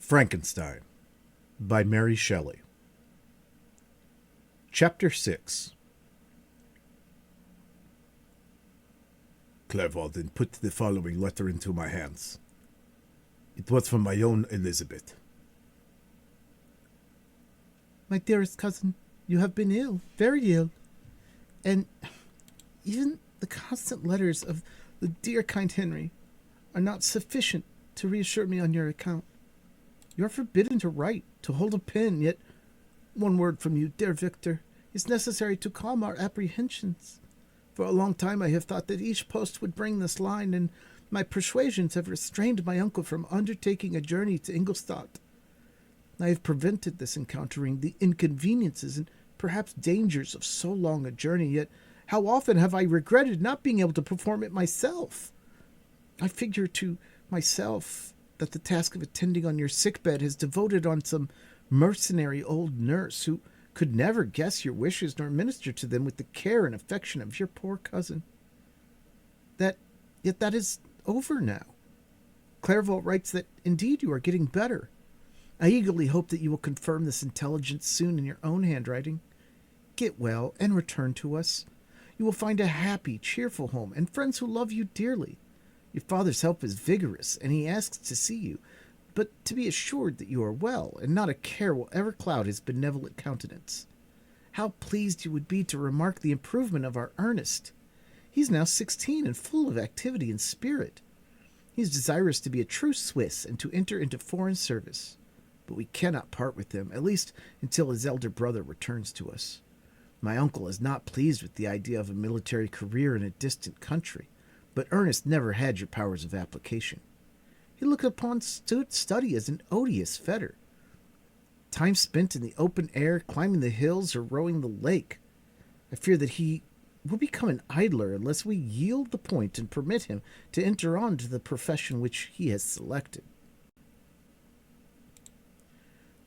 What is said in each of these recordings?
Frankenstein by Mary Shelley. Chapter 6. Clerval then put the following letter into my hands. It was from my own Elizabeth. My dearest cousin, you have been ill, very ill, and even the constant letters of the dear kind Henry are not sufficient to reassure me on your account. You are forbidden to write, to hold a pen, yet one word from you, dear Victor, is necessary to calm our apprehensions. For a long time I have thought that each post would bring this line, and my persuasions have restrained my uncle from undertaking a journey to Ingolstadt. I have prevented this encountering the inconveniences and perhaps dangers of so long a journey, yet how often have I regretted not being able to perform it myself. I figure to myself that the task of attending on your sickbed is devoted on some mercenary old nurse who could never guess your wishes nor minister to them with the care and affection of your poor cousin. Yet that is over now. Clerval writes that indeed you are getting better. I eagerly hope that you will confirm this intelligence soon in your own handwriting. Get well and return to us. You will find a happy, cheerful home and friends who love you dearly. Your father's health is vigorous, and he asks to see you, but to be assured that you are well, and not a care will ever cloud his benevolent countenance. How pleased you would be to remark the improvement of our Ernest. He is now 16 and full of activity and spirit. He is desirous to be a true Swiss and to enter into foreign service, but we cannot part with him, at least until his elder brother returns to us. My uncle is not pleased with the idea of a military career in a distant country, but Ernest never had your powers of application. He looked upon study as an odious fetter. Time spent in the open air, climbing the hills, or rowing the lake. I fear that he will become an idler unless we yield the point and permit him to enter on to the profession which he has selected.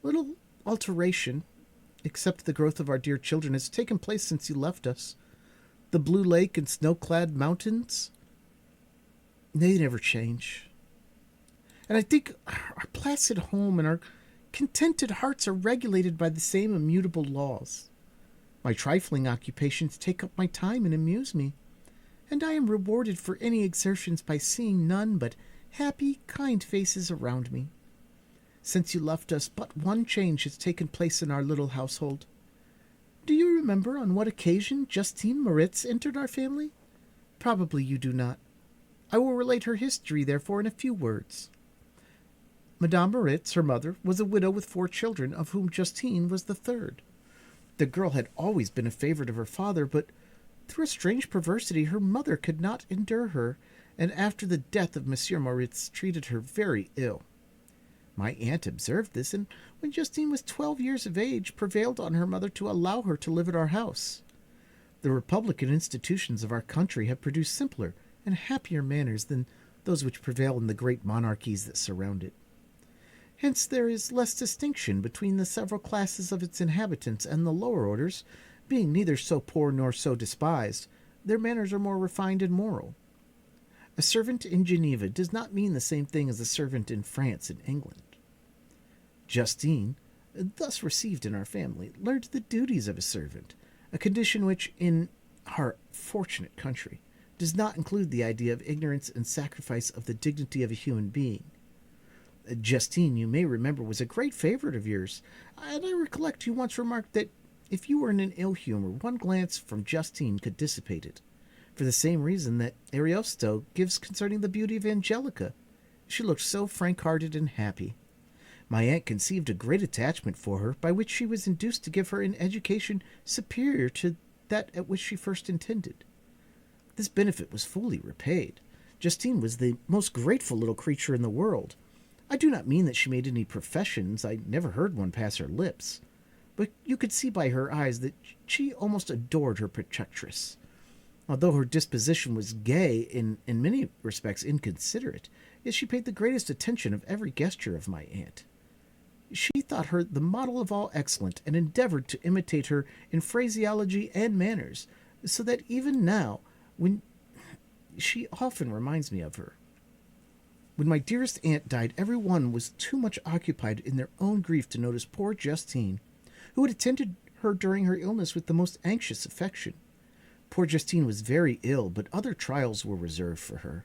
Little alteration, except the growth of our dear children, has taken place since you left us. The blue lake and snow-clad mountains, they never change. And I think our placid home and our contented hearts are regulated by the same immutable laws. My trifling occupations take up my time and amuse me, and I am rewarded for any exertions by seeing none but happy, kind faces around me. Since you left us, but one change has taken place in our little household. Do you remember on what occasion Justine Moritz entered our family? Probably you do not. I will relate her history, therefore, in a few words. Madame Moritz, her mother, was a widow with 4 children, of whom Justine was the third. The girl had always been a favorite of her father, but through a strange perversity her mother could not endure her, and after the death of Monsieur Moritz treated her very ill. My aunt observed this, and when Justine was 12 years of age, prevailed on her mother to allow her to live at our house. The republican institutions of our country have produced simpler and happier manners than those which prevail in the great monarchies that surround it. Hence there is less distinction between the several classes of its inhabitants, and the lower orders, being neither so poor nor so despised, their manners are more refined and moral. A servant in Geneva does not mean the same thing as a servant in France and England. Justine, thus received in our family, learned the duties of a servant, a condition which, in our fortunate country, does not include the idea of ignorance and sacrifice of the dignity of a human being. Justine, you may remember, was a great favorite of yours, and I recollect you once remarked that if you were in an ill humor, one glance from Justine could dissipate it, for the same reason that Ariosto gives concerning the beauty of Angelica. She looked so frank-hearted and happy. My aunt conceived a great attachment for her, by which she was induced to give her an education superior to that at which she first intended. This benefit was fully repaid. Justine was the most grateful little creature in the world. I do not mean that she made any professions. I never heard one pass her lips. But you could see by her eyes that she almost adored her protectress. Although her disposition was gay and in many respects inconsiderate, yet she paid the greatest attention of every gesture of my aunt. She thought her the model of all excellent, and endeavored to imitate her in phraseology and manners, so that even now, when she often reminds me of her. When my dearest aunt died, everyone was too much occupied in their own grief to notice poor Justine, who had attended her during her illness with the most anxious affection. Poor Justine was very ill, but other trials were reserved for her.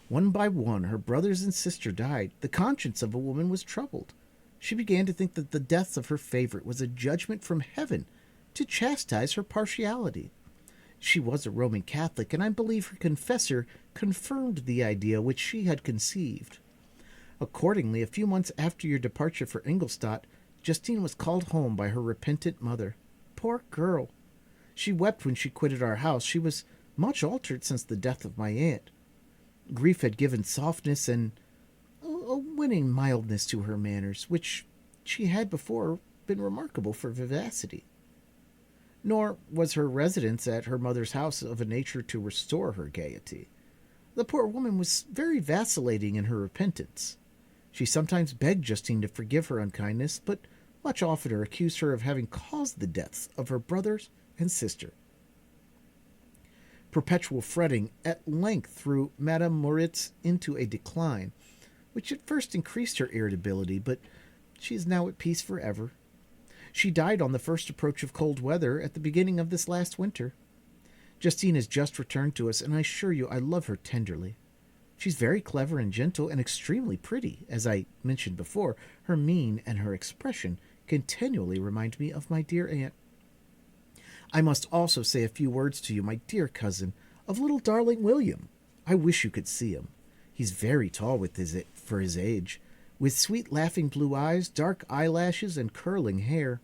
One by one, her brothers and sister died. The conscience of a woman was troubled. She began to think that the death of her favorite was a judgment from heaven to chastise her partiality. She was a Roman Catholic, and I believe her confessor confirmed the idea which she had conceived. Accordingly, a few months after your departure for Ingolstadt, Justine was called home by her repentant mother. Poor girl! She wept when she quitted our house. She was much altered since the death of my aunt. Grief had given softness and a winning mildness to her manners, which she had before been remarkable for vivacity. Nor was her residence at her mother's house of a nature to restore her gaiety. The poor woman was very vacillating in her repentance. She sometimes begged Justine to forgive her unkindness, but much oftener accused her of having caused the deaths of her brothers and sister. Perpetual fretting at length threw Madame Moritz into a decline, which at first increased her irritability, but she is now at peace forever. She died on the first approach of cold weather at the beginning of this last winter. Justine has just returned to us, and I assure you I love her tenderly. She's very clever and gentle and extremely pretty. As I mentioned before, her mien and her expression continually remind me of my dear aunt. I must also say a few words to you, my dear cousin, of little darling William. I wish you could see him. He's very tall for his age, with sweet laughing blue eyes, dark eyelashes, and curling hair.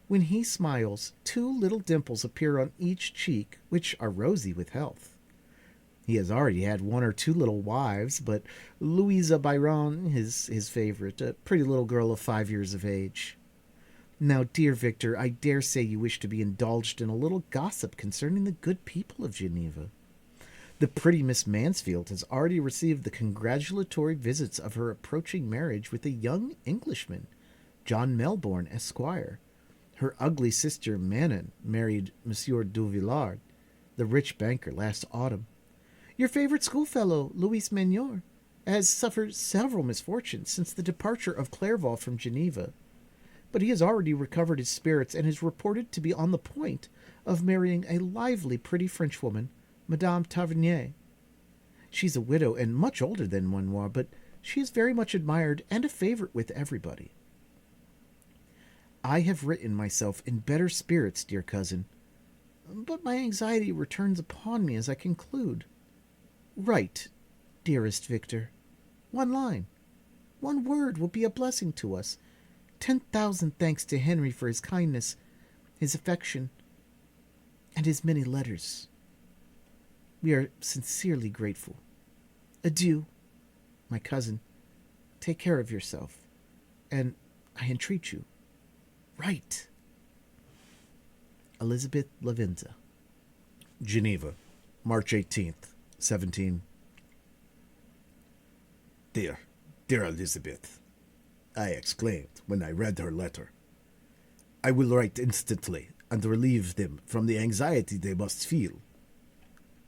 When he smiles, 2 little dimples appear on each cheek, which are rosy with health. He has already had 1 or 2 little wives, but Louisa Byron is his favorite, a pretty little girl of 5 years of age. Now, dear Victor, I dare say you wish to be indulged in a little gossip concerning the good people of Geneva. The pretty Miss Mansfield has already received the congratulatory visits of her approaching marriage with a young Englishman, John Melbourne, Esquire. Her ugly sister Manon married Monsieur Duvillard, the rich banker, last autumn. Your favorite schoolfellow, Louis Menior, has suffered several misfortunes since the departure of Clerval from Geneva, but he has already recovered his spirits and is reported to be on the point of marrying a lively, pretty Frenchwoman, Madame Tavernier. She's a widow and much older than Manoir, but she is very much admired and a favorite with everybody. I have written myself in better spirits, dear cousin, but my anxiety returns upon me as I conclude. Write, dearest Victor. 1 line, 1 word will be a blessing to us. 10,000 thanks to Henry for his kindness, his affection, and his many letters. We are sincerely grateful. Adieu, my cousin. Take care of yourself, and I entreat you, write. Elizabeth Lavenza. Geneva, March 18th, 17. Dear Elizabeth, I exclaimed when I read her letter. I will write instantly and relieve them from the anxiety they must feel.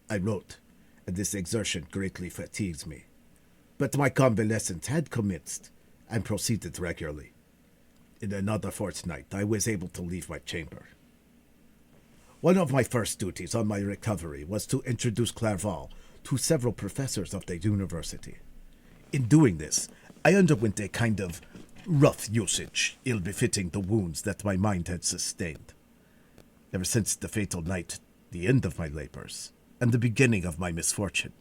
I wrote, and this exertion greatly fatigues me. But my convalescence had commenced, and proceeded regularly. In another fortnight I was able to leave my chamber. One of my first duties on my recovery was to introduce Clerval to several professors of the university. In doing this, I underwent a kind of rough usage, ill-befitting the wounds that my mind had sustained. Ever since the fatal night, the end of my labors, and the beginning of my misfortune,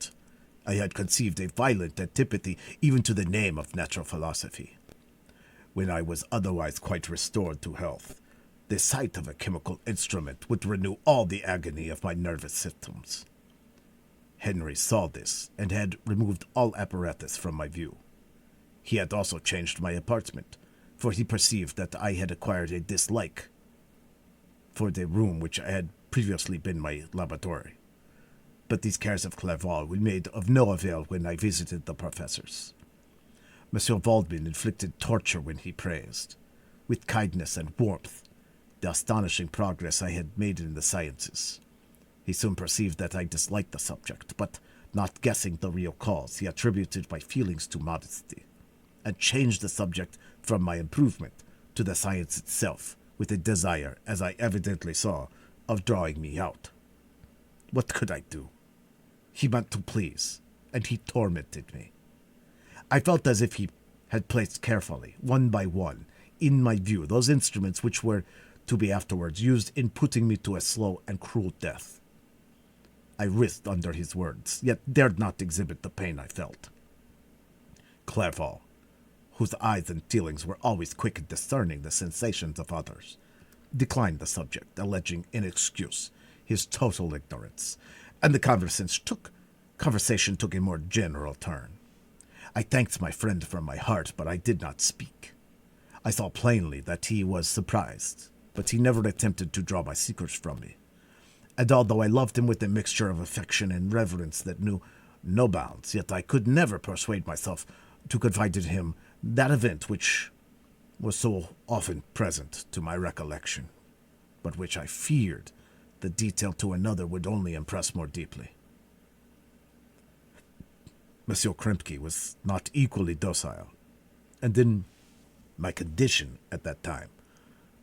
I had conceived a violent antipathy even to the name of natural philosophy. When I was otherwise quite restored to health, the sight of a chemical instrument would renew all the agony of my nervous symptoms. Henry saw this, and had removed all apparatus from my view. He had also changed my apartment, for he perceived that I had acquired a dislike for the room which had previously been my laboratory. But these cares of Clerval were made of no avail when I visited the professors. Monsieur Waldman inflicted torture when he praised, with kindness and warmth, the astonishing progress I had made in the sciences. He soon perceived that I disliked the subject, but Not guessing the real cause, he attributed my feelings to modesty, and changed the subject from my improvement to the science itself, with a desire, as I evidently saw, of drawing me out. What could I do? He meant to please, and he tormented me. I felt as if he had placed carefully, one by one, in my view, those instruments which were to be afterwards used in putting me to a slow and cruel death. I writhed under his words, yet dared not exhibit the pain I felt. Clerval, whose eyes and feelings were always quick in discerning the sensations of others, declined the subject, alleging in excuse his total ignorance, and the conversation took a more general turn. I thanked my friend from my heart, but I did not speak. I saw plainly that he was surprised, but he never attempted to draw my secrets from me. And although I loved him with a mixture of affection and reverence that knew no bounds, yet I could never persuade myself to confide to him that event which was so often present to my recollection, but which I feared the detail to another would only impress more deeply. Monsieur Krempke was not equally docile, and in my condition at that time,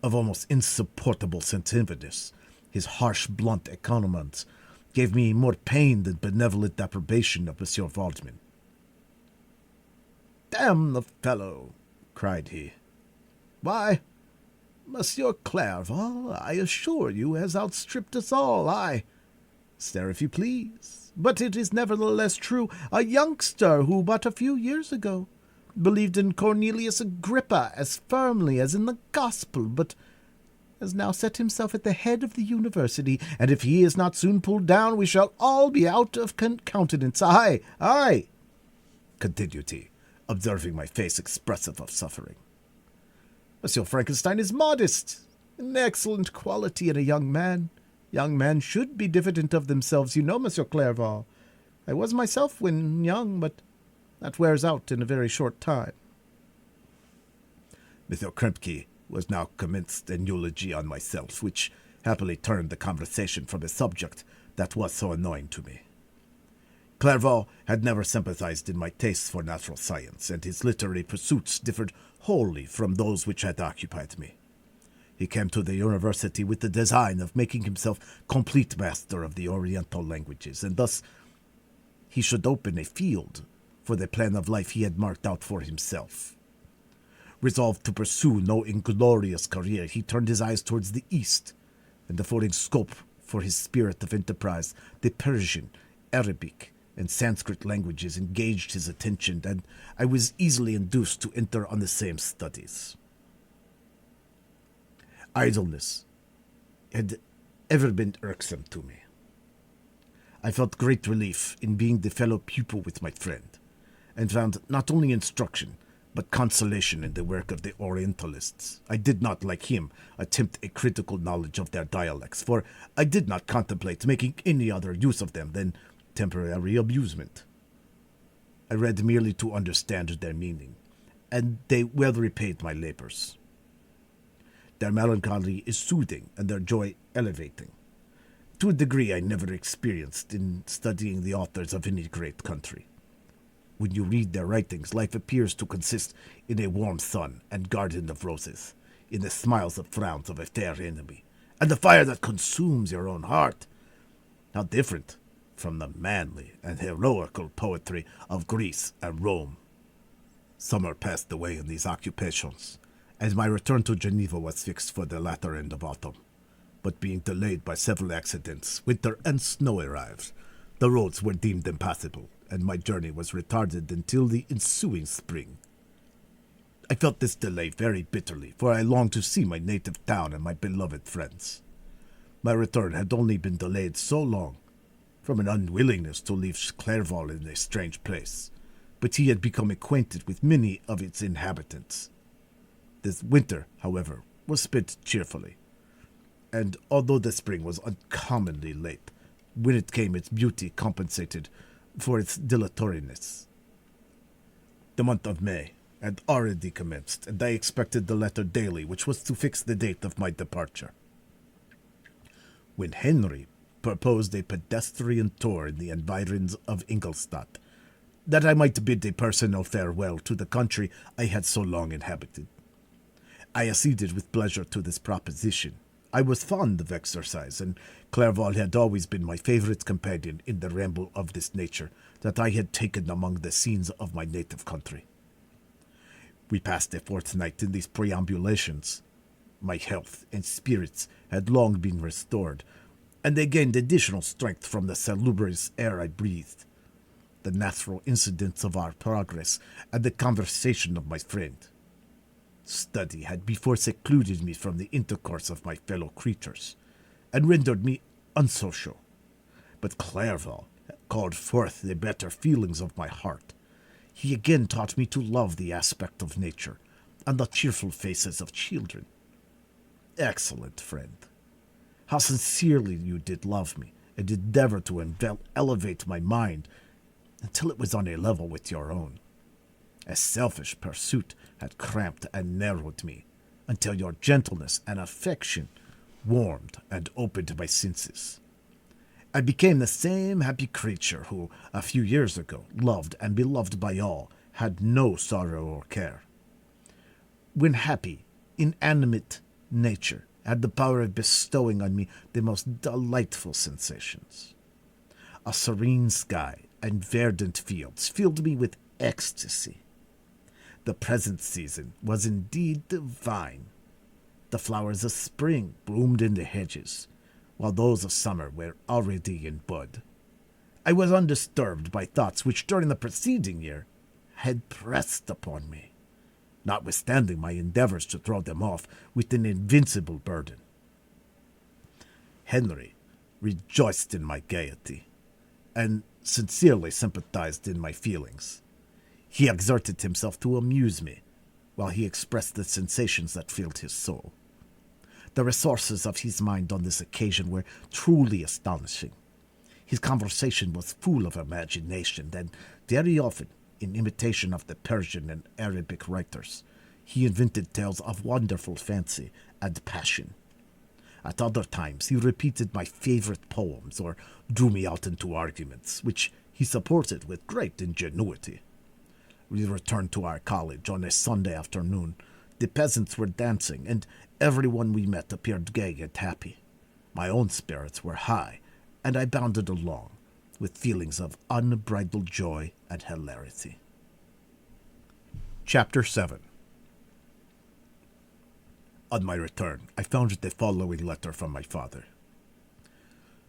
of almost insupportable sensitiveness, his harsh, blunt accompaniments gave me more pain than benevolent approbation of Monsieur Waldman. "Damn the fellow!" cried he. "Why, Monsieur Clerval, I assure you, has outstripped us all. Aye, stare if you please, but it is nevertheless true. A youngster who but a few years ago believed in Cornelius Agrippa as firmly as in the gospel, but has now set himself at the head of the university, and if he is not soon pulled down, we shall all be out of countenance. Aye, aye," continued he, observing my face expressive of suffering. "Monsieur Frankenstein is modest, an excellent quality in a young man. Young men should be diffident of themselves, you know, Monsieur Clerval. I was myself when young, but that wears out in a very short time." Monsieur Krempke was now commenced an eulogy on myself, which happily turned the conversation from a subject that was so annoying to me. Clerval had never sympathized in my tastes for natural science, and his literary pursuits differed wholly from those which had occupied me. He came to the university with the design of making himself complete master of the Oriental languages, and thus he should open a field for the plan of life he had marked out for himself. Resolved to pursue no inglorious career, he turned his eyes towards the east, and affording scope for his spirit of enterprise, the Persian, Arabic, and Sanskrit languages engaged his attention, and I was easily induced to enter on the same studies. Idleness had ever been irksome to me. I felt great relief in being the fellow pupil with my friend, and found not only instruction, but consolation in the work of the Orientalists. I did not, like him, attempt a critical knowledge of their dialects, for I did not contemplate making any other use of them than temporary amusement. I read merely to understand their meaning, and they well repaid my labors. Their melancholy is soothing, and their joy elevating, to a degree I never experienced in studying the authors of any great country. When you read their writings, life appears to consist in a warm sun and garden of roses, in the smiles and frowns of a fair enemy, and the fire that consumes your own heart. How different from the manly and heroical poetry of Greece and Rome. Summer passed away in these occupations, and my return to Geneva was fixed for the latter end of autumn. But being delayed by several accidents, winter and snow arrived. The roads were deemed impassable, and my journey was retarded until the ensuing spring. I felt this delay very bitterly, for I longed to see my native town and my beloved friends. My return had only been delayed so long from an unwillingness to leave Clerval in a strange place, but he had become acquainted with many of its inhabitants. This winter, however, was spent cheerfully, and although the spring was uncommonly late, when it came its beauty compensated for its dilatoriness. The month of May had already commenced, and I expected the letter daily which was to fix the date of my departure, when Henry proposed a pedestrian tour in the environs of Ingolstadt, that I might bid a personal farewell to the country I had so long inhabited. I acceded with pleasure to this proposition. I was fond of exercise, and Clerval had always been my favorite companion in the ramble of this nature that I had taken among the scenes of my native country. We passed a fortnight in these perambulations. My health and spirits had long been restored, and I gained additional strength from the salubrious air I breathed, the natural incidents of our progress, and the conversation of my friend. Study had before secluded me from the intercourse of my fellow creatures, and rendered me unsocial. But Clerval called forth the better feelings of my heart. He again taught me to love the aspect of nature, and the cheerful faces of children. Excellent friend, how sincerely you did love me, and endeavor to elevate my mind until it was on a level with your own. A selfish pursuit had cramped and narrowed me, until your gentleness and affection warmed and opened my senses. I became the same happy creature who, a few years ago, loved and beloved by all, had no sorrow or care. When happy, inanimate nature had the power of bestowing on me the most delightful sensations. A serene sky and verdant fields filled me with ecstasy. The present season was indeed divine. The flowers of spring bloomed in the hedges, while those of summer were already in bud. I was undisturbed by thoughts which during the preceding year had pressed upon me, notwithstanding my endeavors to throw them off with an invincible burden. Henry rejoiced in my gaiety, and sincerely sympathized in my feelings. He exerted himself to amuse me, while he expressed the sensations that filled his soul. The resources of his mind on this occasion were truly astonishing. His conversation was full of imagination, and very often, in imitation of the Persian and Arabic writers, he invented tales of wonderful fancy and passion. At other times he repeated my favorite poems or drew me out into arguments, which he supported with great ingenuity. We returned to our college on a Sunday afternoon. The peasants were dancing, and everyone we met appeared gay and happy. My own spirits were high, and I bounded along with feelings of unbridled joy and hilarity. Chapter 7. On my return, I found the following letter from my father.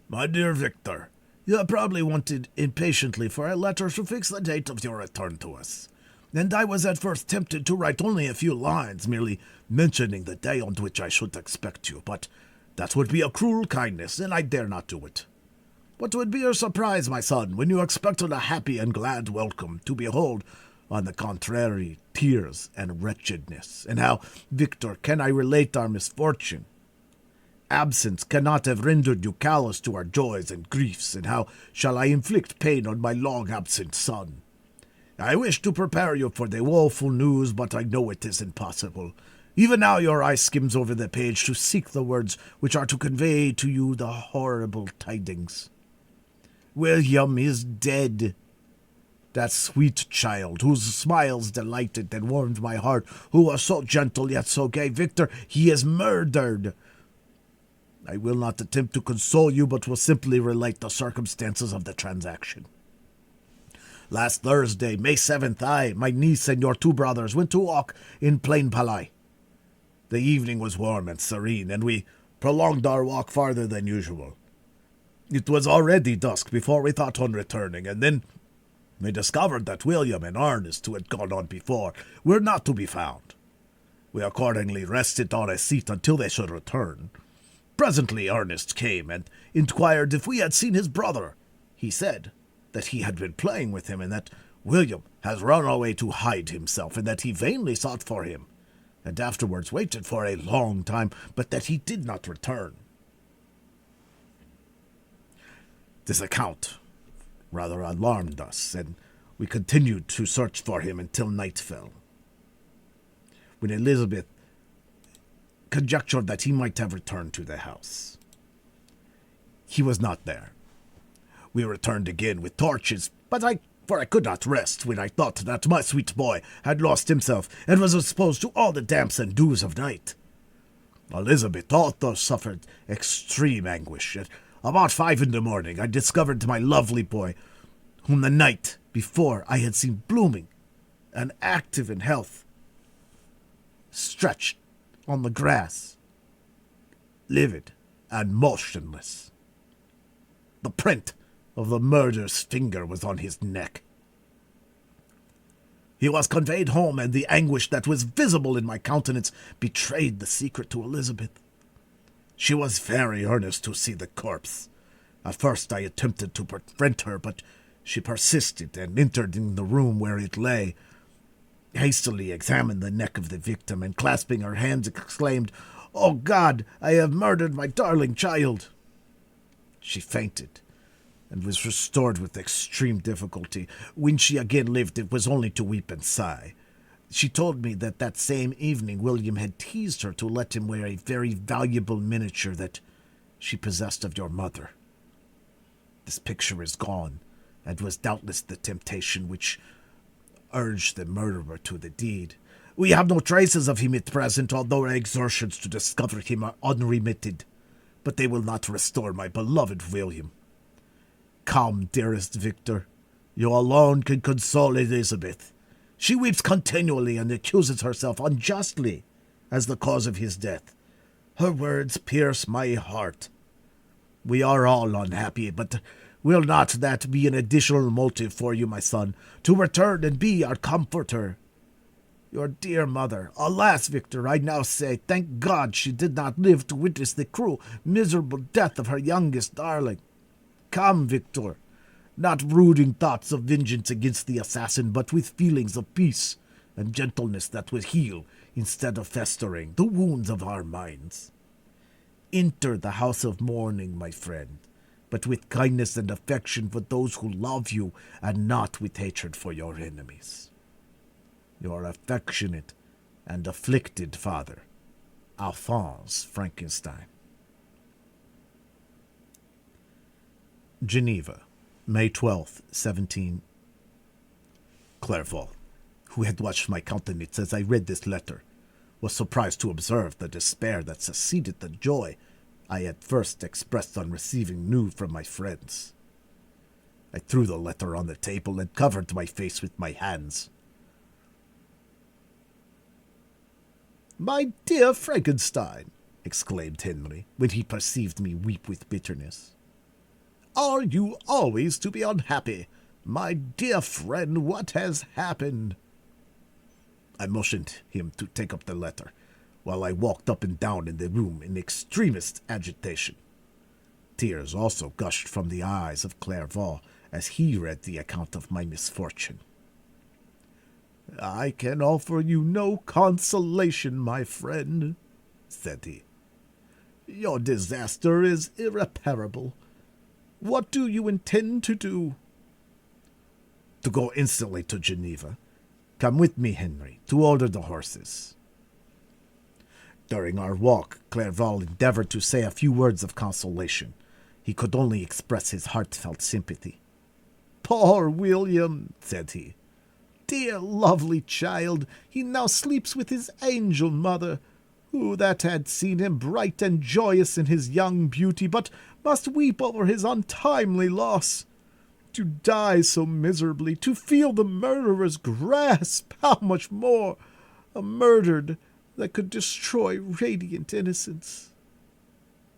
My dear Victor, you have probably wanted impatiently for a letter to fix the date of your return to us, and I was at first tempted to write only a few lines, merely mentioning the day on which I should expect you, but that would be a cruel kindness, and I dare not do it. What would be your surprise, my son, when you expected a happy and glad welcome, to behold, on the contrary, tears and wretchedness? And how, Victor, can I relate our misfortune? Absence cannot have rendered you callous to our joys and griefs, and how shall I inflict pain on my long-absent son? I wish to prepare you for the woeful news, but I know it is impossible. Even now your eye skims over the page to seek the words which are to convey to you the horrible tidings. William is dead. That sweet child, whose smiles delighted and warmed my heart, who was so gentle yet so gay, Victor, he is murdered. I will not attempt to console you, but will simply relate the circumstances of the transaction. Last Thursday, May 7th, I, my niece, and your two brothers went to walk in Plain Palais. The evening was warm and serene, and we prolonged our walk farther than usual. It was already dusk before we thought on returning, and then we discovered that William and Ernest, who had gone on before, were not to be found. We accordingly rested on a seat until they should return. Presently Ernest came and inquired if we had seen his brother. He said that he had been playing with him, and that William has run away to hide himself, and that he vainly sought for him, and afterwards waited for a long time, but that he did not return. This account rather alarmed us, and we continued to search for him until night fell, when Elizabeth conjectured that he might have returned to the house. He was not there. We returned again with torches, for I could not rest when I thought that my sweet boy had lost himself and was exposed to all the damps and dews of night. Elizabeth also suffered extreme anguish. At about 5 in the morning, I discovered my lovely boy, whom the night before I had seen blooming and active in health, stretched on the grass, livid and motionless. The print of the murderer's finger was on his neck. He was conveyed home, and the anguish that was visible in my countenance betrayed the secret to Elizabeth. She was very earnest to see the corpse. At first I attempted to prevent her, but she persisted and entered in the room where it lay, hastily examined the neck of the victim, and clasping her hands exclaimed, "Oh God, I have murdered my darling child!" She fainted, and was restored with extreme difficulty. When she again lived, it was only to weep and sigh. She told me that same evening William had teased her to let him wear a very valuable miniature that she possessed of your mother. This picture is gone, and was doubtless the temptation which urged the murderer to the deed. We have no traces of him at present, although our exertions to discover him are unremitted, but they will not restore my beloved William. Come, dearest Victor, you alone can console Elizabeth. She weeps continually and accuses herself unjustly as the cause of his death. Her words pierce my heart. We are all unhappy, but will not that be an additional motive for you, my son, to return and be our comforter? Your dear mother, alas, Victor, I now say, thank God she did not live to witness the cruel, miserable death of her youngest darling. Come, Victor, not brooding thoughts of vengeance against the assassin, but with feelings of peace and gentleness that would heal, instead of festering, the wounds of our minds. Enter the house of mourning, my friend, but with kindness and affection for those who love you, and not with hatred for your enemies. Your affectionate and afflicted father, Alphonse Frankenstein. Geneva, May 12th, 17. Clerval, who had watched my countenance as I read this letter, was surprised to observe the despair that succeeded the joy I had first expressed on receiving news from my friends. I threw the letter on the table and covered my face with my hands. "My dear Frankenstein," exclaimed Henry, when he perceived me weep with bitterness, "are you always to be unhappy? My dear friend, what has happened?" I motioned him to take up the letter, while I walked up and down in the room in extremest agitation. Tears also gushed from the eyes of Clerval as he read the account of my misfortune. "I can offer you no consolation, my friend," said he. "Your disaster is irreparable. What do you intend to do?" "To go instantly to Geneva. Come with me, Henry, to order the horses." During our walk, Clerval endeavored to say a few words of consolation. He could only express his heartfelt sympathy. "Poor William," said he. "Dear, lovely child, he now sleeps with his angel mother, who that had seen him bright and joyous in his young beauty, but must weep over his untimely loss. To die so miserably, to feel the murderer's grasp, how much more, a murdered that could destroy radiant innocence.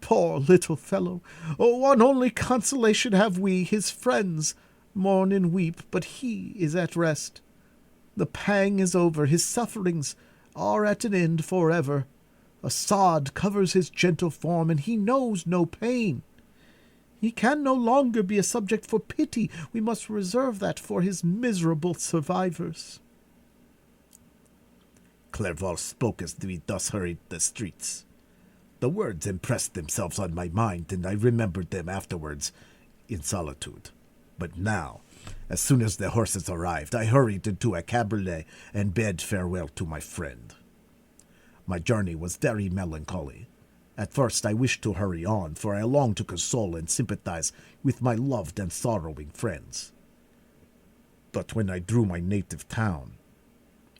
Poor little fellow! One only consolation have we, his friends, mourn and weep, but he is at rest. The pang is over, his sufferings are at an end forever. A sod covers his gentle form, and he knows no pain. He can no longer be a subject for pity. We must reserve that for his miserable survivors." Clerval spoke as we thus hurried the streets. The words impressed themselves on my mind, and I remembered them afterwards in solitude. But now, as soon as the horses arrived, I hurried into a cabriolet and bade farewell to my friend. My journey was very melancholy. At first I wished to hurry on, for I longed to console and sympathize with my loved and sorrowing friends. But when I drew my native town,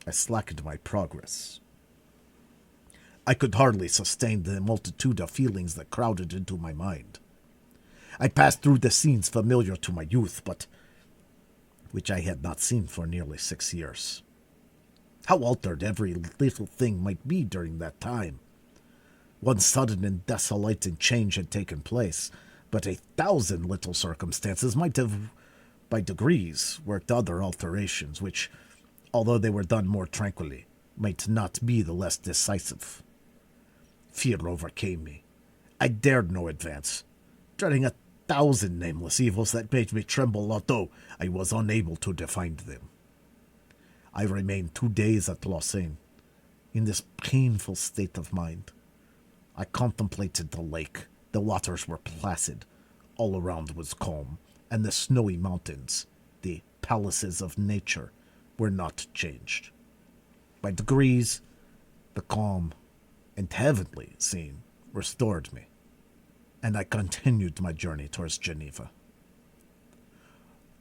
I slackened my progress. I could hardly sustain the multitude of feelings that crowded into my mind. I passed through the scenes familiar to my youth, but which I had not seen for nearly 6 years. How altered every little thing might be during that time. One sudden and desolating change had taken place, but 1,000 little circumstances might have, by degrees, worked other alterations, which, although they were done more tranquilly, might not be the less decisive. Fear overcame me. I dared no advance, dreading 1,000 nameless evils that made me tremble, although I was unable to define them. I remained 2 days at Lausanne, in this painful state of mind. I contemplated the lake. The waters were placid. All around was calm, and the snowy mountains, the palaces of nature, were not changed. By degrees, the calm and heavenly scene restored me, and I continued my journey towards Geneva.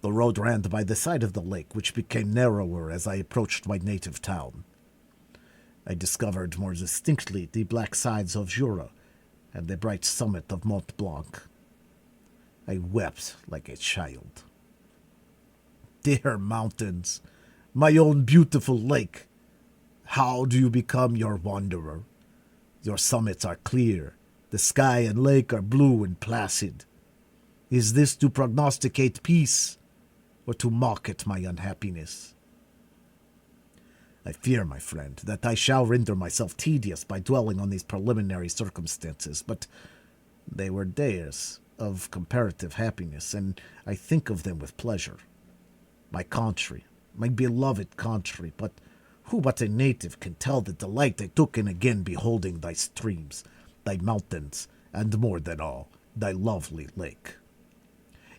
The road ran by the side of the lake, which became narrower as I approached my native town. I discovered more distinctly the black sides of Jura and the bright summit of Mont Blanc. I wept like a child. Dear mountains, my own beautiful lake, how do you become your wanderer? Your summits are clear, the sky and lake are blue and placid. Is this to prognosticate peace, or to mock at my unhappiness? I fear, my friend, that I shall render myself tedious by dwelling on these preliminary circumstances, but they were days of comparative happiness, and I think of them with pleasure. My country, my beloved country, but who but a native can tell the delight I took in again beholding thy streams, thy mountains, and more than all, thy lovely lake.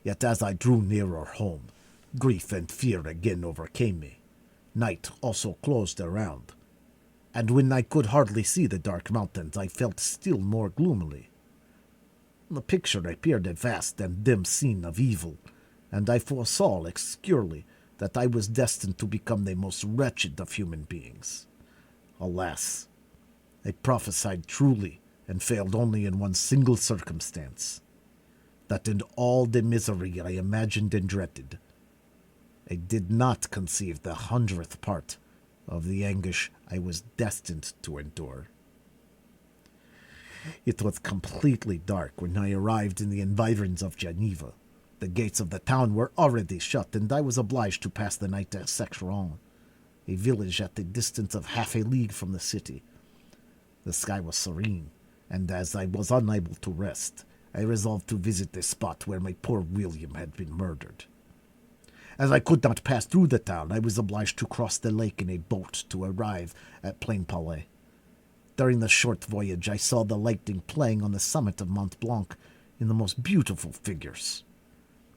Yet as I drew nearer home, grief and fear again overcame me. Night also closed around, and when I could hardly see the dark mountains, I felt still more gloomily. The picture appeared a vast and dim scene of evil, and I foresaw obscurely that I was destined to become the most wretched of human beings. Alas, I prophesied truly, and failed only in one single circumstance, that in all the misery I imagined and dreaded, I did not conceive the 100th part of the anguish I was destined to endure. It was completely dark when I arrived in the environs of Geneva. The gates of the town were already shut, and I was obliged to pass the night at Secron, a village at the distance of half a league from the city. The sky was serene, and as I was unable to rest, I resolved to visit the spot where my poor William had been murdered. As I could not pass through the town, I was obliged to cross the lake in a boat to arrive at Plainpalais. During the short voyage, I saw the lightning playing on the summit of Mont Blanc in the most beautiful figures.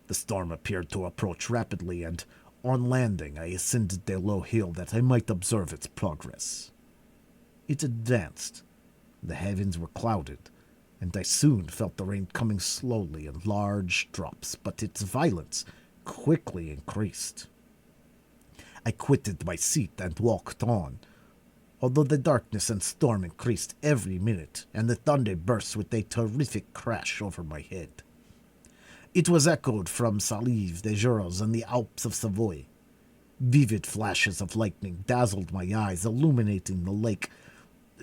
The storm appeared to approach rapidly, and on landing I ascended the low hill that I might observe its progress. It advanced. The heavens were clouded, and I soon felt the rain coming slowly in large drops, but its violence quickly increased. I quitted my seat and walked on, although the darkness and storm increased every minute, and the thunder burst with a terrific crash over my head. It was echoed from Salive, the Jura, and the Alps of Savoy. Vivid flashes of lightning dazzled my eyes, illuminating the lake,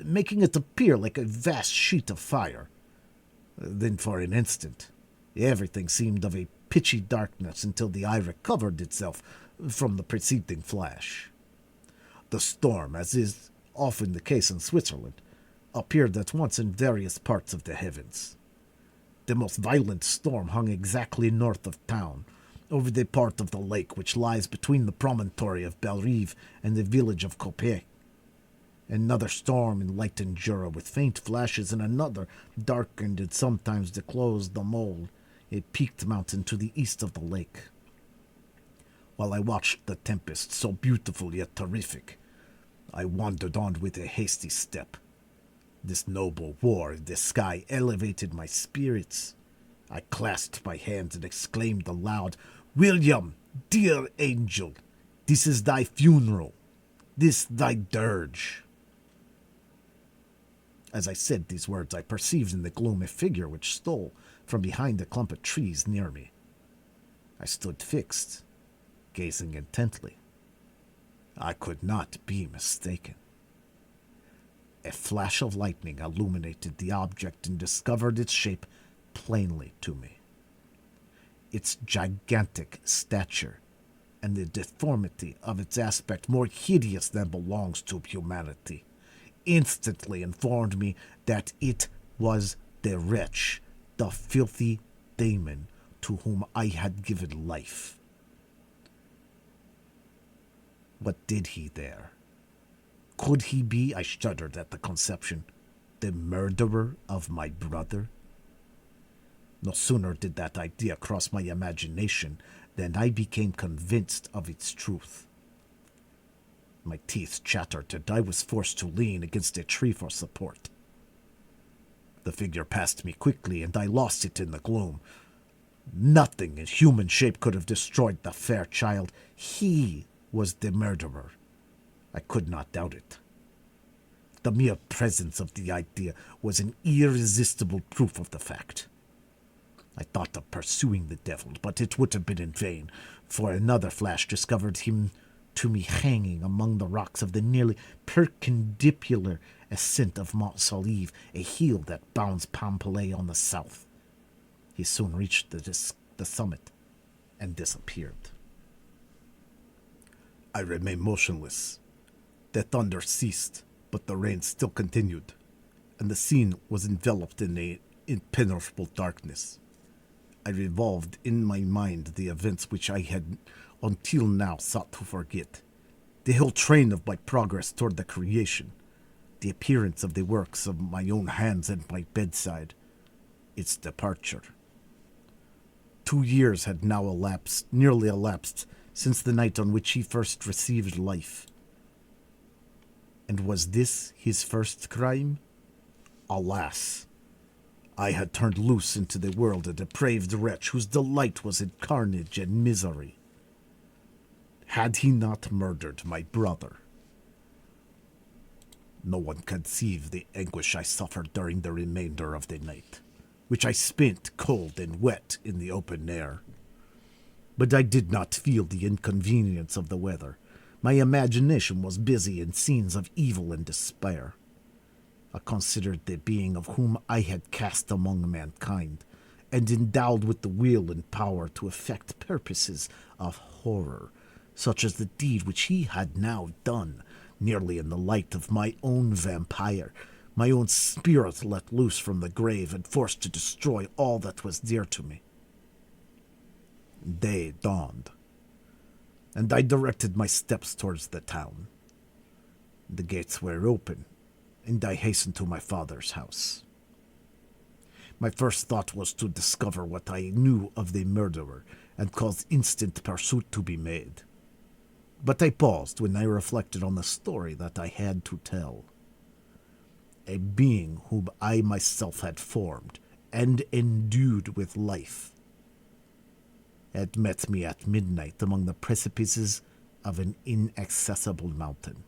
making it appear like a vast sheet of fire. Then for an instant, everything seemed of a pitchy darkness until the eye recovered itself from the preceding flash. The storm, as is often the case in Switzerland, appeared at once in various parts of the heavens. The most violent storm hung exactly north of town, over the part of the lake which lies between the promontory of Bellerive and the village of Coppet. Another storm enlightened Jura with faint flashes, and another darkened and sometimes disclosed the mole, a peaked mountain to the east of the lake. While I watched the tempest, so beautiful yet terrific, I wandered on with a hasty step. This noble war in the sky elevated my spirits. I clasped my hands and exclaimed aloud, "William, dear angel, this is thy funeral, this thy dirge." As I said these words, I perceived in the gloom a figure which stole from behind a clump of trees near me. I stood fixed, gazing intently. I could not be mistaken. A flash of lightning illuminated the object and discovered its shape plainly to me. Its gigantic stature and the deformity of its aspect, more hideous than belongs to humanity, instantly informed me that it was the wretch, the filthy demon to whom I had given life. What did he there? Could he be, I shuddered at the conception, the murderer of my brother? No sooner did that idea cross my imagination than I became convinced of its truth. My teeth chattered, and I was forced to lean against a tree for support. The figure passed me quickly, and I lost it in the gloom. Nothing in human shape could have destroyed the fair child. He was the murderer. I could not doubt it. The mere presence of the idea was an irresistible proof of the fact. I thought of pursuing the devil, but it would have been in vain, for another flash discovered him to me hanging among the rocks of the nearly perpendicular ascent of Mont Salive, a hill that bounds Pampelay on the south. He soon reached the summit and disappeared. I remained motionless. The thunder ceased, but the rain still continued, and the scene was enveloped in an impenetrable darkness. I revolved in my mind the events which I had until now sought to forget, the whole train of my progress toward the creation, the appearance of the works of my own hands at my bedside, its departure. 2 years had now nearly elapsed, since the night on which he first received life. And was this his first crime? Alas! I had turned loose into the world a depraved wretch whose delight was in carnage and misery. Had he not murdered my brother? No one conceives the anguish I suffered during the remainder of the night, which I spent cold and wet in the open air. But I did not feel the inconvenience of the weather. My imagination was busy in scenes of evil and despair. I considered the being of whom I had cast among mankind, and endowed with the will and power to effect purposes of horror, such as the deed which he had now done, nearly in the light of my own vampire, my own spirit let loose from the grave and forced to destroy all that was dear to me. Day dawned, and I directed my steps towards the town. The gates were open, and I hastened to my father's house. My first thought was to discover what I knew of the murderer and cause instant pursuit to be made. But I paused when I reflected on the story that I had to tell. A being whom I myself had formed and endued with life had met me at midnight among the precipices of an inaccessible mountain.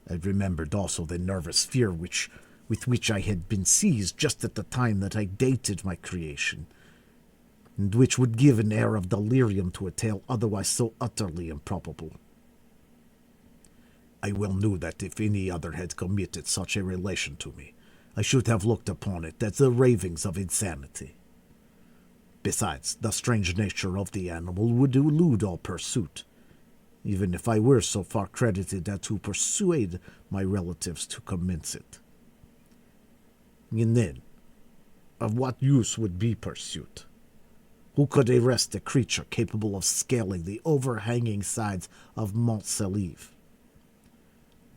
I remembered also the nervous fear with which I had been seized just at the time that I dated my creation, and which would give an air of delirium to a tale otherwise so utterly improbable. I well knew that if any other had committed such a relation to me, I should have looked upon it as the ravings of insanity. Besides, the strange nature of the animal would elude all pursuit, even if I were so far credited as to persuade my relatives to commence it. And then, of what use would be pursuit? Who could arrest a creature capable of scaling the overhanging sides of Mont Salive?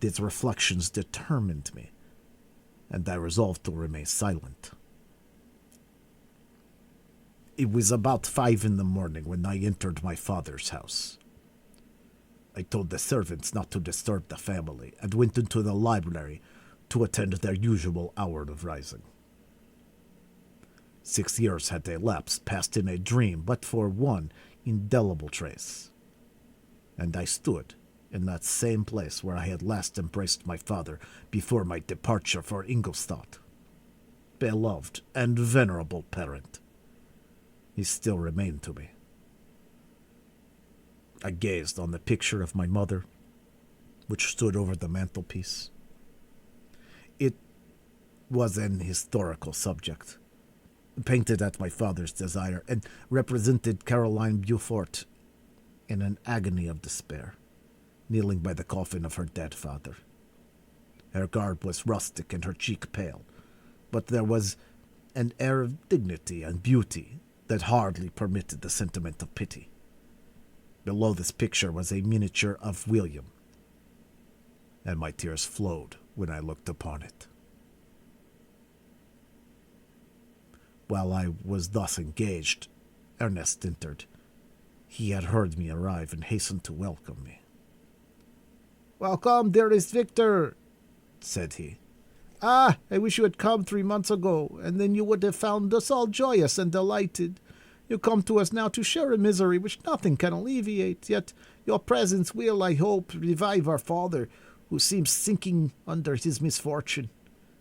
These reflections determined me, and I resolved to remain silent. It was about 5 in the morning when I entered my father's house. I told the servants not to disturb the family, and went into the library to attend their usual hour of rising. 6 years had elapsed, passed in a dream, but for one indelible trace. And I stood in that same place where I had last embraced my father before my departure for Ingolstadt. Beloved and venerable parent, he still remained to me. I gazed on the picture of my mother, which stood over the mantelpiece. It was an historical subject, painted at my father's desire, and represented Caroline Beaufort in an agony of despair, kneeling by the coffin of her dead father. Her garb was rustic and her cheek pale, but there was an air of dignity and beauty that hardly permitted the sentiment of pity. Below this picture was a miniature of William, and my tears flowed when I looked upon it. While I was thus engaged, Ernest entered. He had heard me arrive and hastened to welcome me. "Welcome, dearest Victor," said he. "Ah, I wish you had come 3 months ago, and then you would have found us all joyous and delighted. You come to us now to share a misery which nothing can alleviate, yet your presence will, I hope, revive our father, who seems sinking under his misfortune,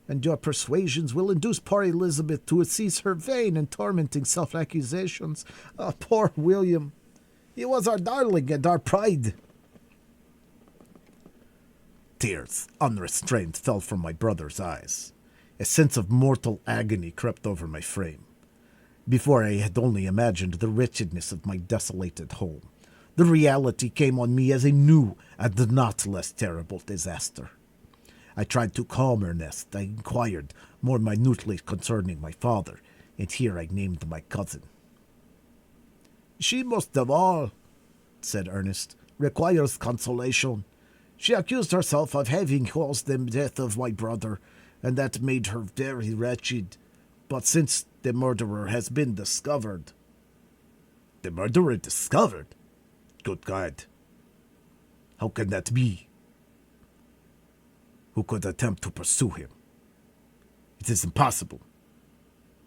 and your persuasions will induce poor Elizabeth to cease her vain and tormenting self-accusations. Ah, poor William! He was our darling and our pride." Tears, unrestrained, fell from my brother's eyes. A sense of mortal agony crept over my frame. Before I had only imagined the wretchedness of my desolated home. The reality came on me as a new and not less terrible disaster. I tried to calm Ernest. I inquired more minutely concerning my father, and here I named my cousin. "She most of all," said Ernest, "requires consolation. She accused herself of having caused the death of my brother, and that made her very wretched. But since the murderer has been discovered—" "The murderer discovered? Good God! How can that be? Who could attempt to pursue him? It is impossible.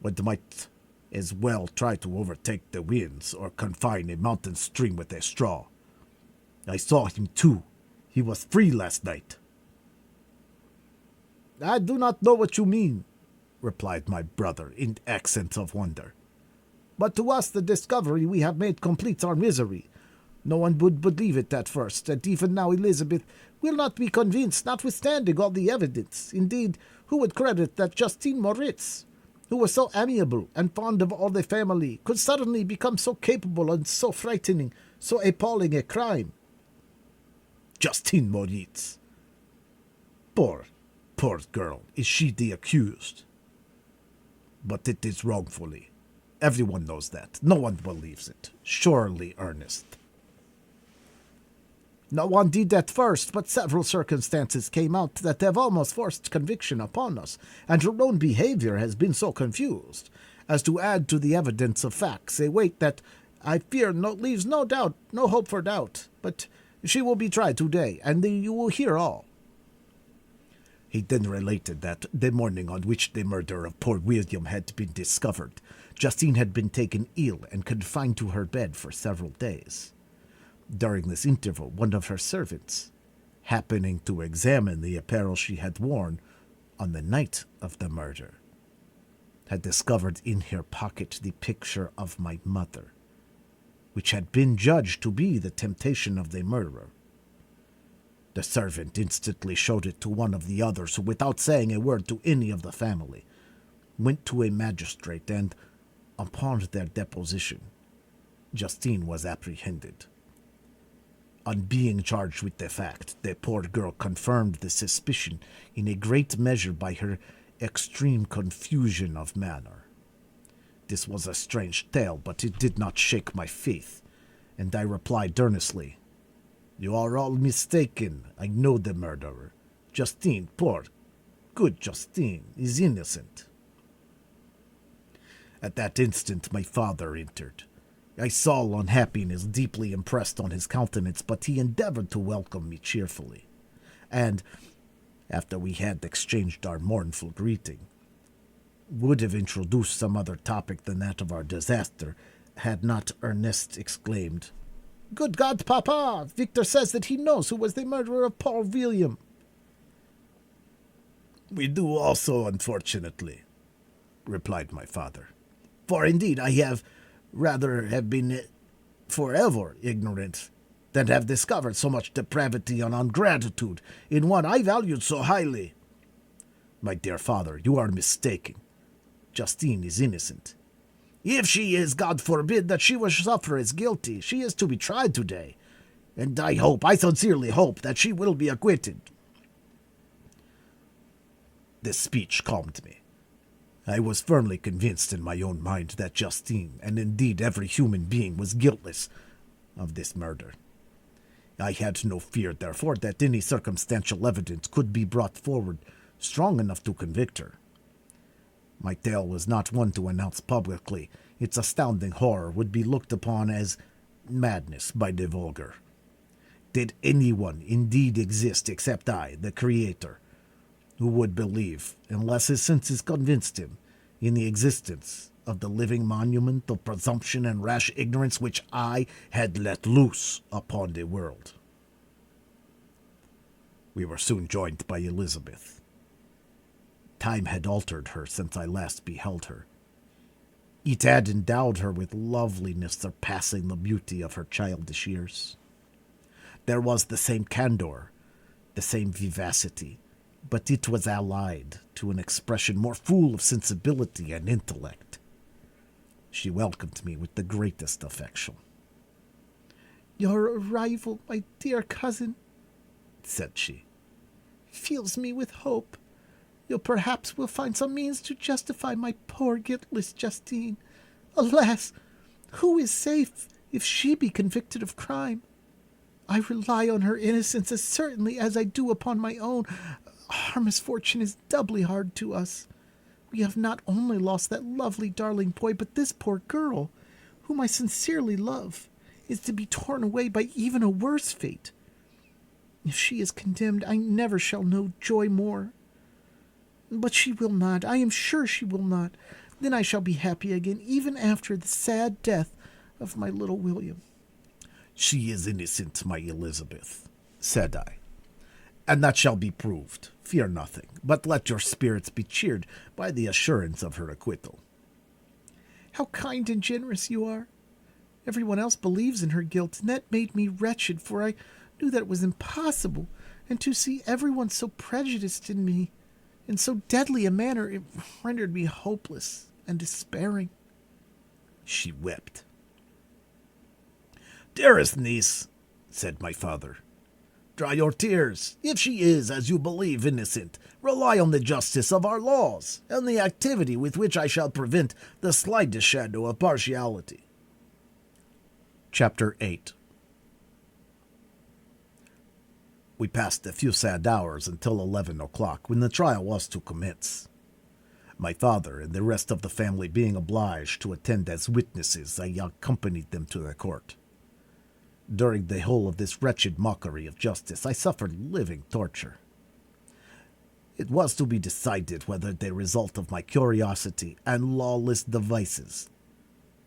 One might as well try to overtake the winds or confine a mountain stream with a straw. I saw him too. He was free last night." "I do not know what you mean," replied my brother in accents of wonder. "But to us the discovery we have made completes our misery. No one would believe it at first, and even now Elizabeth will not be convinced, notwithstanding all the evidence. Indeed, who would credit that Justine Moritz, who was so amiable and fond of all the family, could suddenly become so capable and so frightening, so appalling a crime?" Justine Moritz! Poor girl. Is she the accused? But it is wrongfully. Everyone knows that. No one believes it. Surely, Ernest. "No one did at first, but several circumstances came out that have almost forced conviction upon us, and her own behavior has been so confused as to add to the evidence of facts a weight that I fear leaves no hope for doubt. But she will be tried today, and you will hear all." He then related that the morning on which the murder of poor William had been discovered, Justine had been taken ill and confined to her bed for several days. During this interval, one of her servants, happening to examine the apparel she had worn on the night of the murder, had discovered in her pocket the picture of my mother, which had been judged to be the temptation of the murderer. The servant instantly showed it to one of the others, who, without saying a word to any of the family, went to a magistrate, and, upon their deposition, Justine was apprehended. On being charged with the fact, the poor girl confirmed the suspicion in a great measure by her extreme confusion of manner. This was a strange tale, but it did not shake my faith, and I replied earnestly, "You are all mistaken. I know the murderer. Justine, poor, good Justine, is innocent." At that instant my father entered. I saw unhappiness deeply impressed on his countenance, but he endeavored to welcome me cheerfully, and, after we had exchanged our mournful greeting. Would have introduced some other topic than that of our disaster, had not Ernest exclaimed, "Good God, Papa! Victor says that he knows who was the murderer of poor William." "We do also, unfortunately," replied my father. "For indeed I have rather have been forever ignorant than have discovered so much depravity and ingratitude in one I valued so highly. My dear father, you are mistaken. Justine is innocent. If she is, God forbid that she will suffer as guilty. She is to be tried today, and I sincerely hope, that she will be acquitted." This speech calmed me. I was firmly convinced in my own mind that Justine, and indeed every human being, was guiltless of this murder. I had no fear, therefore, that any circumstantial evidence could be brought forward strong enough to convict her. My tale was not one to announce publicly. Its astounding horror would be looked upon as madness by the vulgar. Did anyone indeed exist except I, the Creator, who would believe, unless his senses convinced him, in the existence of the living monument of presumption and rash ignorance which I had let loose upon the world? We were soon joined by Elizabeth. Time had altered her since I last beheld her. It had endowed her with loveliness surpassing the beauty of her childish years. There was the same candor, the same vivacity, but it was allied to an expression more full of sensibility and intellect. She welcomed me with the greatest affection. "Your arrival, my dear cousin," said she, "fills me with hope. You perhaps will find some means to justify my poor guiltless Justine. Alas, who is safe if she be convicted of crime? I rely on her innocence as certainly as I do upon my own. Our misfortune is doubly hard to us. We have not only lost that lovely darling boy, but this poor girl, whom I sincerely love, is to be torn away by even a worse fate. If she is condemned, I never shall know joy more. But she will not. I am sure she will not. Then I shall be happy again, even after the sad death of my little William." "She is innocent, my Elizabeth," said I, "and that shall be proved. Fear nothing, but let your spirits be cheered by the assurance of her acquittal." "How kind and generous you are! Everyone else believes in her guilt, and that made me wretched, for I knew that it was impossible, and to see everyone so prejudiced in me, in so deadly a manner, it rendered me hopeless and despairing." She wept. "Dearest niece," said my father, "dry your tears. If she is, as you believe, innocent, rely on the justice of our laws, and the activity with which I shall prevent the slightest shadow of partiality." Chapter 8. We passed a few sad hours until 11 o'clock, when the trial was to commence. My father and the rest of the family being obliged to attend as witnesses, I accompanied them to the court. During the whole of this wretched mockery of justice, I suffered living torture. It was to be decided whether the result of my curiosity and lawless devices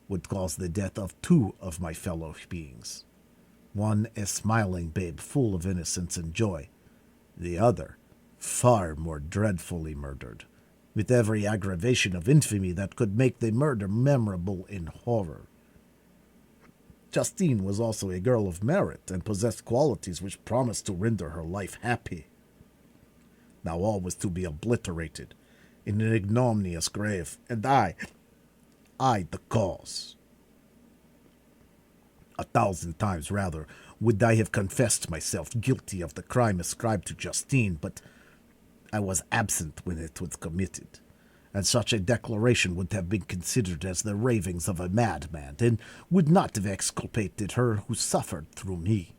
would cause the death of two of my fellow beings. One a smiling babe full of innocence and joy, the other far more dreadfully murdered, with every aggravation of infamy that could make the murder memorable in horror. Justine was also a girl of merit, and possessed qualities which promised to render her life happy. Now all was to be obliterated in an ignominious grave, and I the cause. 1,000 times rather would I have confessed myself guilty of the crime ascribed to Justine, but I was absent when it was committed, and such a declaration would have been considered as the ravings of a madman, and would not have exculpated her who suffered through me.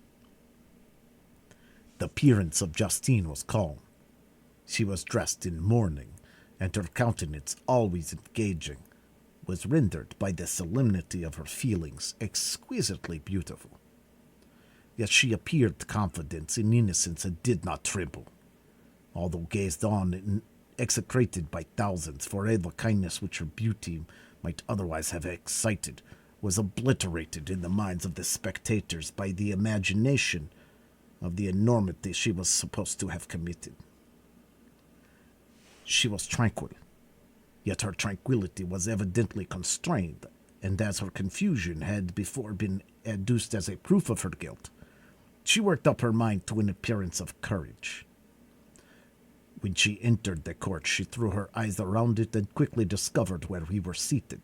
The appearance of Justine was calm. She was dressed in mourning, and her countenance, always engaging, was rendered by the solemnity of her feelings exquisitely beautiful. Yet she appeared confident in innocence and did not tremble. although gazed on and execrated by thousands for all the kindness which her beauty might otherwise have excited, was obliterated in the minds of the spectators by the imagination of the enormity she was supposed to have committed. She was tranquil, yet her tranquillity was evidently constrained, and as her confusion had before been adduced as a proof of her guilt, she worked up her mind to an appearance of courage. When she entered the court, she threw her eyes around it and quickly discovered where we were seated.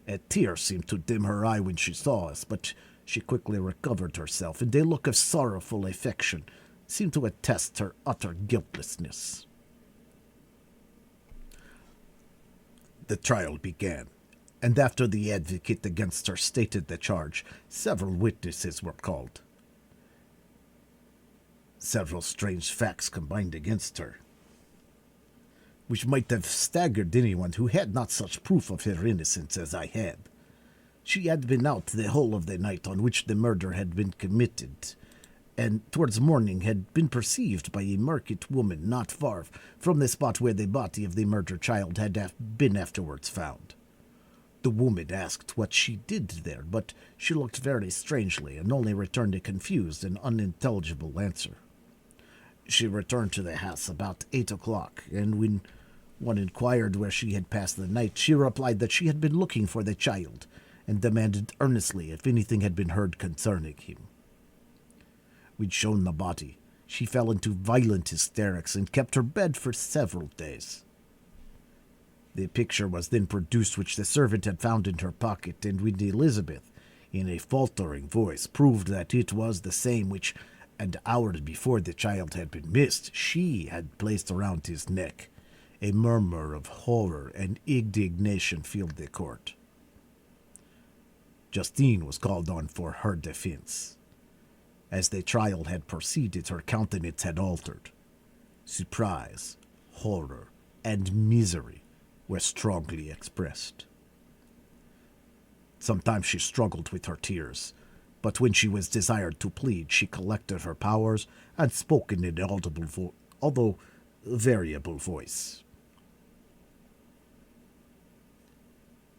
A tear seemed to dim her eye when she saw us, but she quickly recovered herself, and a look of sorrowful affection seemed to attest her utter guiltlessness. The trial began, and after the advocate against her stated the charge, several witnesses were called. Several strange facts combined against her, which might have staggered anyone who had not such proof of her innocence as I had. She had been out the whole of the night on which the murder had been committed, and towards morning had been perceived by a market woman not far from the spot where the body of the murdered child had been afterwards found. The woman asked what she did there, but she looked very strangely and only returned a confused and unintelligible answer. She returned to the house about 8 o'clock, and when one inquired where she had passed the night, she replied that she had been looking for the child, and demanded earnestly if anything had been heard concerning him. When shown the body, she fell into violent hysterics and kept her bed for several days. The picture was then produced which the servant had found in her pocket, and when Elizabeth, in a faltering voice, proved that it was the same which, an hour before the child had been missed, she had placed around his neck, a murmur of horror and indignation filled the court. Justine was called on for her defense. As the trial had proceeded, her countenance had altered. Surprise, horror, and misery were strongly expressed. Sometimes she struggled with her tears, but when she was desired to plead, she collected her powers and spoke in an audible, although variable voice.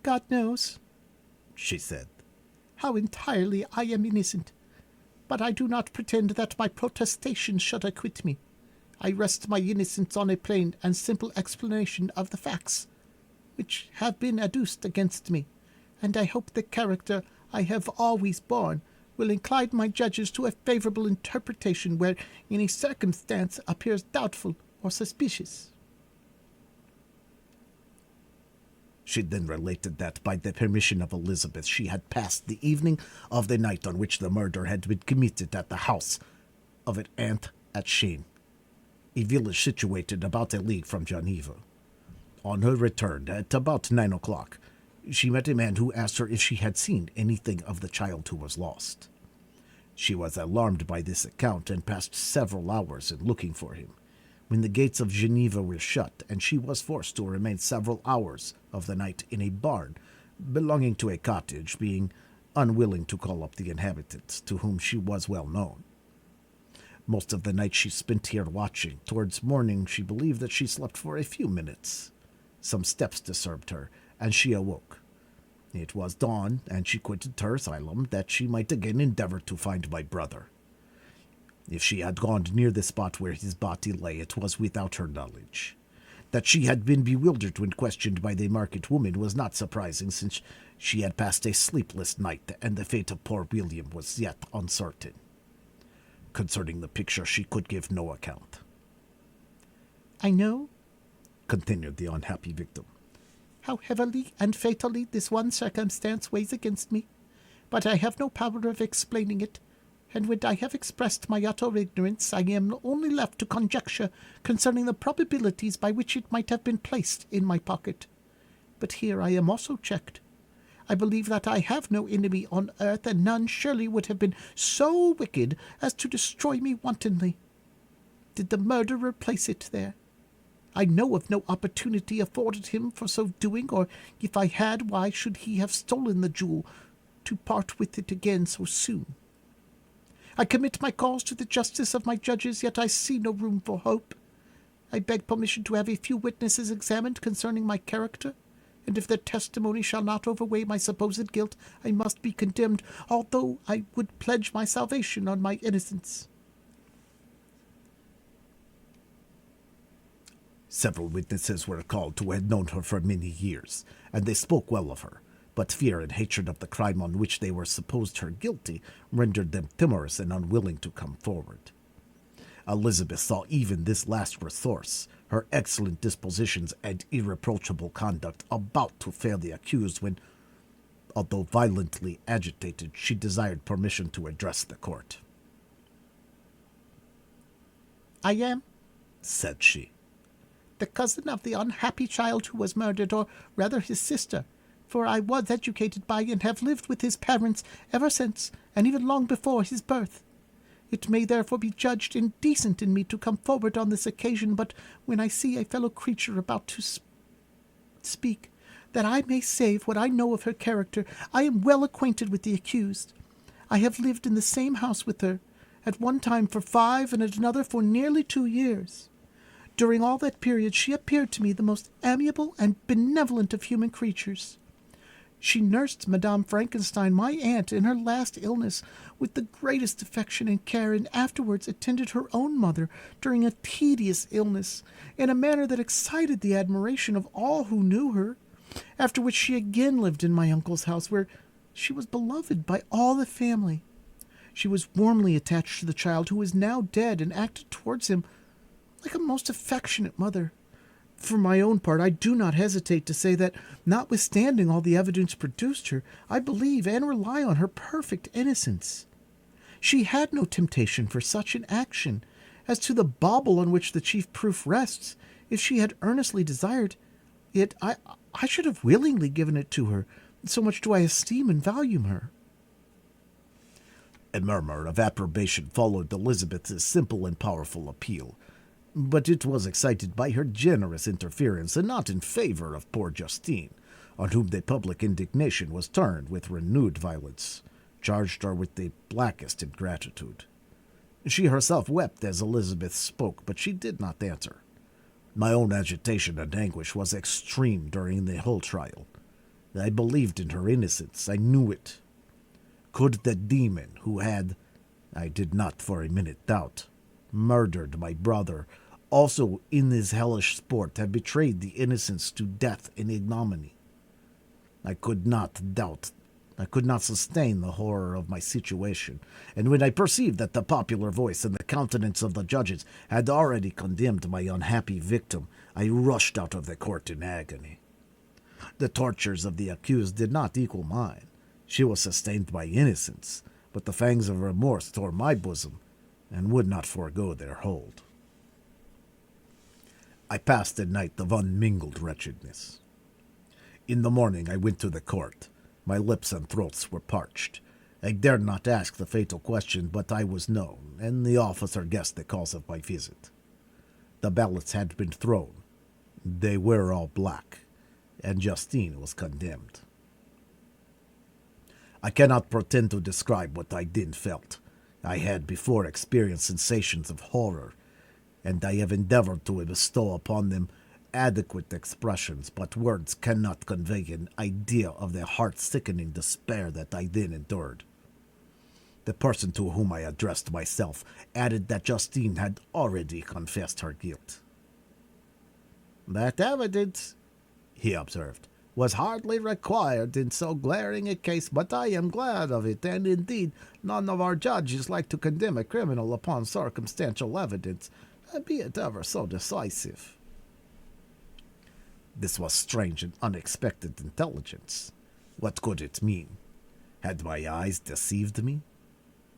God knows, she said, how entirely I am innocent, but I do not pretend that my protestation should acquit me. I rest my innocence on a plain and simple explanation of the facts which have been adduced against me, and I hope the character I have always borne will incline my judges to a favorable interpretation where any circumstance appears doubtful or suspicious. She then related that, by the permission of Elizabeth, she had passed the evening of the night on which the murder had been committed at the house of an aunt at Shane, a village situated about a league from Geneva. On her return, at about 9 o'clock, she met a man who asked her if she had seen anything of the child who was lost. She was alarmed by this account and passed several hours in looking for him, when the gates of Geneva were shut, and she was forced to remain several hours of the night in a barn belonging to a cottage, being unwilling to call up the inhabitants, to whom she was well known. Most of the night she spent here watching. Towards morning she believed that she slept for a few minutes. Some steps disturbed her, and she awoke. It was dawn, and she quitted her asylum, that she might again endeavor to find my brother. If she had gone near the spot where his body lay, it was without her knowledge. That she had been bewildered when questioned by the market woman was not surprising, since she had passed a sleepless night, and the fate of poor William was yet uncertain. Concerning the picture she could give no account. I know, continued the unhappy victim, how heavily and fatally this one circumstance weighs against me, but I have no power of explaining it, and when I have expressed my utter ignorance, I am only left to conjecture concerning the probabilities by which it might have been placed in my pocket. But here I am also checked. I believe that I have no enemy on earth, and none surely would have been so wicked as to destroy me wantonly. Did the murderer place it there? I know of no opportunity afforded him for so doing, or if I had, why should he have stolen the jewel, to part with it again so soon? I commit my cause to the justice of my judges, yet I see no room for hope. I beg permission to have a few witnesses examined concerning my character, and if their testimony shall not overweigh my supposed guilt, I must be condemned, although I would pledge my salvation on my innocence." Several witnesses were called who had known her for many years, and they spoke well of her, but fear and hatred of the crime on which they were supposed her guilty rendered them timorous and unwilling to come forward. Elizabeth saw even this last resource, her excellent dispositions and irreproachable conduct, about to fail the accused when, although violently agitated, she desired permission to address the court. "I am," said she, "the cousin of the unhappy child who was murdered, or rather his sister, for I was educated by and have lived with his parents ever since, and even long before his birth. It may therefore be judged indecent in me to come forward on this occasion, but when I see a fellow creature about to speak, that I may save what I know of her character, I am well acquainted with the accused. I have lived in the same house with her, at one time for 5 and at another for nearly 2 years. During all that period she appeared to me the most amiable and benevolent of human creatures. She nursed Madame Frankenstein, my aunt, in her last illness, with the greatest affection and care, and afterwards attended her own mother during a tedious illness, in a manner that excited the admiration of all who knew her, after which she again lived in my uncle's house, where she was beloved by all the family. She was warmly attached to the child, who is now dead, and acted towards him like a most affectionate mother. For my own part, I do not hesitate to say that, notwithstanding all the evidence produced her, I believe and rely on her perfect innocence. She had no temptation for such an action. As to the bauble on which the chief proof rests, if she had earnestly desired it, I should have willingly given it to her, so much do I esteem and value her." A murmur of approbation followed Elizabeth's simple and powerful appeal, but it was excited by her generous interference and not in favor of poor Justine, on whom the public indignation was turned with renewed violence, charged her with the blackest ingratitude. She herself wept as Elizabeth spoke, but she did not answer. My own agitation and anguish was extreme during the whole trial. I believed in her innocence. I knew it. Could the demon who had, I did not for a minute doubt, murdered my brother, also in his hellish sport have betrayed the innocents to death and ignominy? I could not doubt. I could not sustain the horror of my situation, and when I perceived that the popular voice and the countenance of the judges had already condemned my unhappy victim, I rushed out of the court in agony. The tortures of the accused did not equal mine. She was sustained by innocence, but the fangs of remorse tore my bosom, and would not forego their hold. I passed a night of unmingled wretchedness. In the morning I went to the court. My lips and throats were parched. I dared not ask the fatal question, but I was known, and the officer guessed the cause of my visit. The ballots had been thrown. They were all black, and Justine was condemned. I cannot pretend to describe what I then felt. I had before experienced sensations of horror, and I have endeavored to bestow upon them adequate expressions, but words cannot convey an idea of the heart-sickening despair that I then endured. The person to whom I addressed myself added that Justine had already confessed her guilt. "That evidence," he observed, "was hardly required in so glaring a case, but I am glad of it, and indeed none of our judges like to condemn a criminal upon circumstantial evidence, be it ever so decisive." This was strange and unexpected intelligence. What could it mean? Had my eyes deceived me?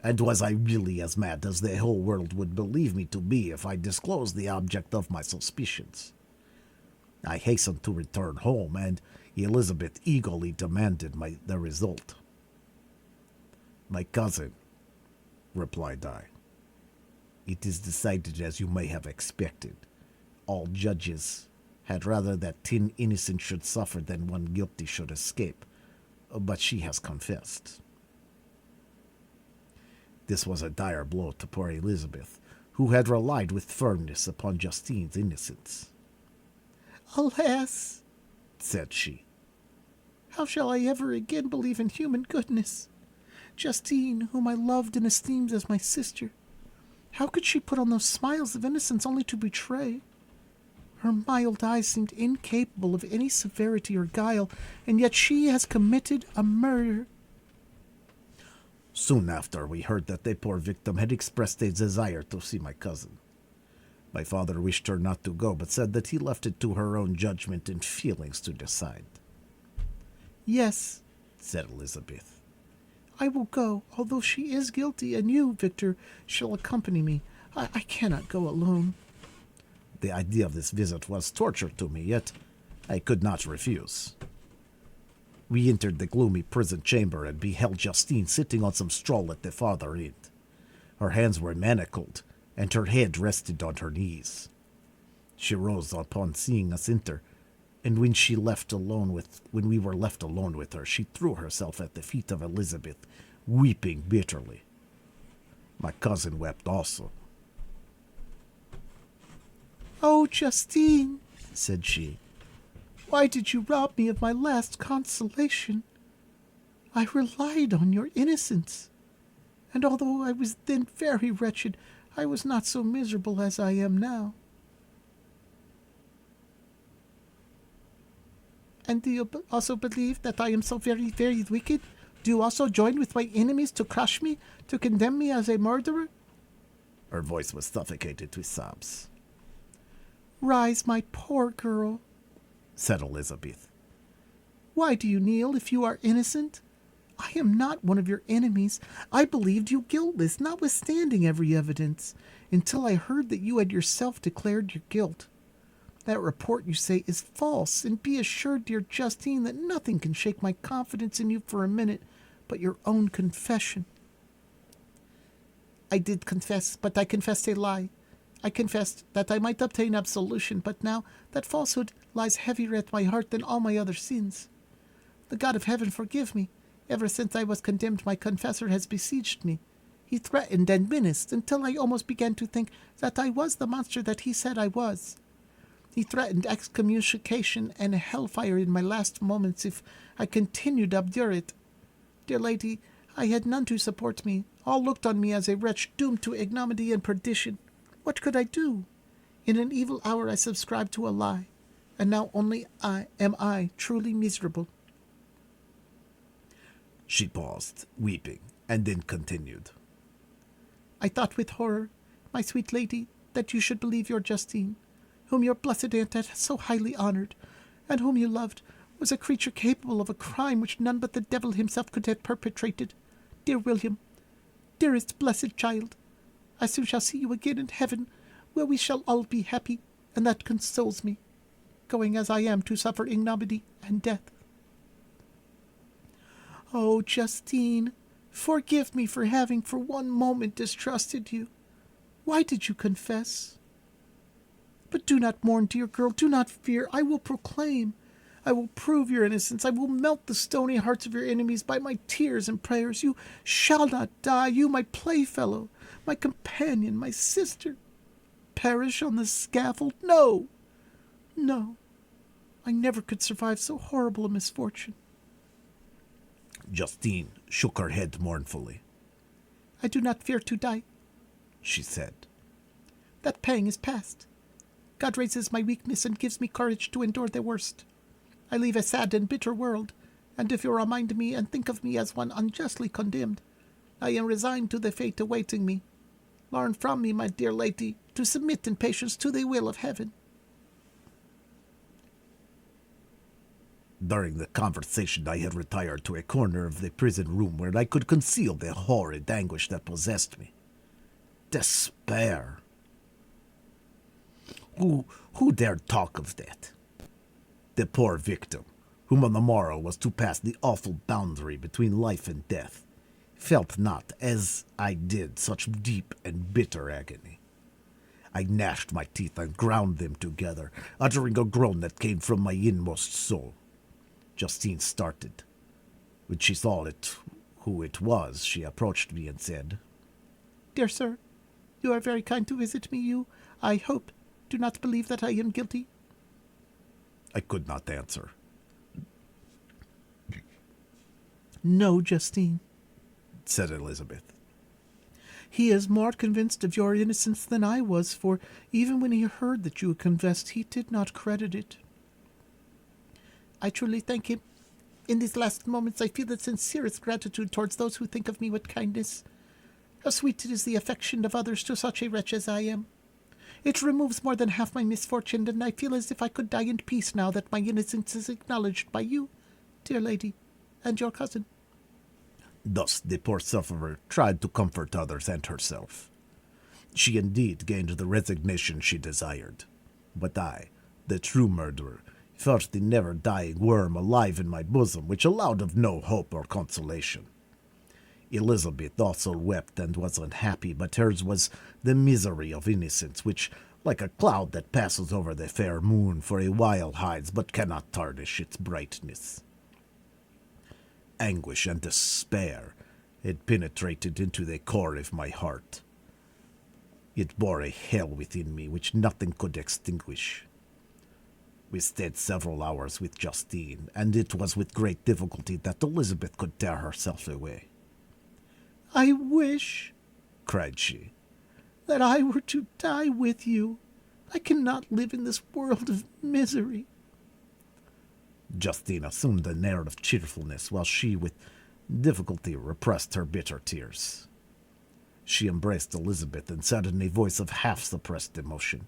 And was I really as mad as the whole world would believe me to be if I disclosed the object of my suspicions? I hastened to return home, and Elizabeth eagerly demanded the result. "My cousin," replied I, "it is decided as you may have expected. All judges had rather that 10 innocent should suffer than 1 guilty should escape, but she has confessed." This was a dire blow to poor Elizabeth, who had relied with firmness upon Justine's innocence. "Alas," said she, "how shall I ever again believe in human goodness? Justine, whom I loved and esteemed as my sister, how could she put on those smiles of innocence only to betray? Her mild eyes seemed incapable of any severity or guile, and yet she has committed a murder." Soon after, we heard that the poor victim had expressed a desire to see my cousin. My father wished her not to go, but said that he left it to her own judgment and feelings to decide. "Yes," said Elizabeth, "I will go, although she is guilty, and you, Victor, shall accompany me. I cannot go alone." The idea of this visit was torture to me, yet I could not refuse. We entered the gloomy prison chamber and beheld Justine sitting on some straw at the farther end. Her hands were manacled, and her head rested on her knees. She rose upon seeing us enter, and when we were left alone with her, she threw herself at the feet of Elizabeth, weeping bitterly. My cousin wept also. "Oh, Justine," said she, "why did you rob me of my last consolation? I relied on your innocence, and although I was then very wretched, I was not so miserable as I am now." "And do you also believe that I am so very, very wicked? Do you also join with my enemies to crush me, to condemn me as a murderer?" Her voice was suffocated with sobs. "Rise, my poor girl," said Elizabeth. "Why do you kneel if you are innocent? I am not one of your enemies. I believed you guiltless, notwithstanding every evidence, until I heard that you had yourself declared your guilt. That report, you say, is false, and be assured, dear Justine, that nothing can shake my confidence in you for a minute but your own confession." "I did confess, but I confessed a lie. I confessed that I might obtain absolution, but now that falsehood lies heavier at my heart than all my other sins. The God of heaven forgive me. Ever since I was condemned, my confessor has besieged me. He threatened and menaced until I almost began to think that I was the monster that he said I was. He threatened excommunication and hellfire in my last moments if I continued obdurate. Dear lady, I had none to support me. All looked on me as a wretch doomed to ignominy and perdition. What could I do? In an evil hour I subscribed to a lie, and now only I truly miserable." She paused, weeping, and then continued. "I thought with horror, my sweet lady, that you should believe your Justine, whom your blessed aunt had so highly honored, and whom you loved, was a creature capable of a crime which none but the devil himself could have perpetrated. Dear William, dearest blessed child, I soon shall see you again in heaven, where we shall all be happy, and that consoles me, going as I am to suffer ignominy and death." "Oh, Justine, forgive me for having for one moment distrusted you. Why did you confess? But do not mourn, dear girl, do not fear. I will proclaim. I will prove your innocence. I will melt the stony hearts of your enemies by my tears and prayers. You shall not die, you, my playfellow, my companion, my sister. Perish on the scaffold? No, no. I never could survive so horrible a misfortune." Justine shook her head mournfully. "I do not fear to die," she said. "That pang is past. God raises my weakness and gives me courage to endure the worst. I leave a sad and bitter world, and if you remind me and think of me as one unjustly condemned, I am resigned to the fate awaiting me. Learn from me, my dear lady, to submit in patience to the will of heaven." During the conversation, I had retired to a corner of the prison room where I could conceal the horrid anguish that possessed me. Despair! Who dared talk of that? The poor victim, whom on the morrow was to pass the awful boundary between life and death, felt not, as I did, such deep and bitter agony. I gnashed my teeth and ground them together, uttering a groan that came from my inmost soul. Justine started. When she saw who it was, she approached me and said, "Dear sir, You are very kind to visit me. You, I hope, do not believe that I am guilty. I could not answer. No, Justine, said Elizabeth. He is more convinced of your innocence than I was, for even when he heard that you had confessed, he did not credit it. I truly thank him. In these last moments I feel the sincerest gratitude towards those who think of me with kindness. How sweet it is the affection of others to such a wretch as I am. It removes more than half my misfortune, and I feel as if I could die in peace now that my innocence is acknowledged by you, dear lady, and your cousin. Thus the poor sufferer tried to comfort others and herself. She indeed gained the resignation she desired. But I, the true murderer, felt the never-dying worm alive in my bosom, which allowed of no hope or consolation. Elizabeth also wept and was unhappy, but hers was the misery of innocence, which, like a cloud that passes over the fair moon, for a while hides, but cannot tarnish its brightness. Anguish and despair had penetrated into the core of my heart. It bore a hell within me which nothing could extinguish. We stayed several hours with Justine, and it was with great difficulty that Elizabeth could tear herself away. I wish, cried she, that I were to die with you. I cannot live in this world of misery. Justine assumed an air of cheerfulness, while she with difficulty repressed her bitter tears. She embraced Elizabeth and said in a voice of half-suppressed emotion,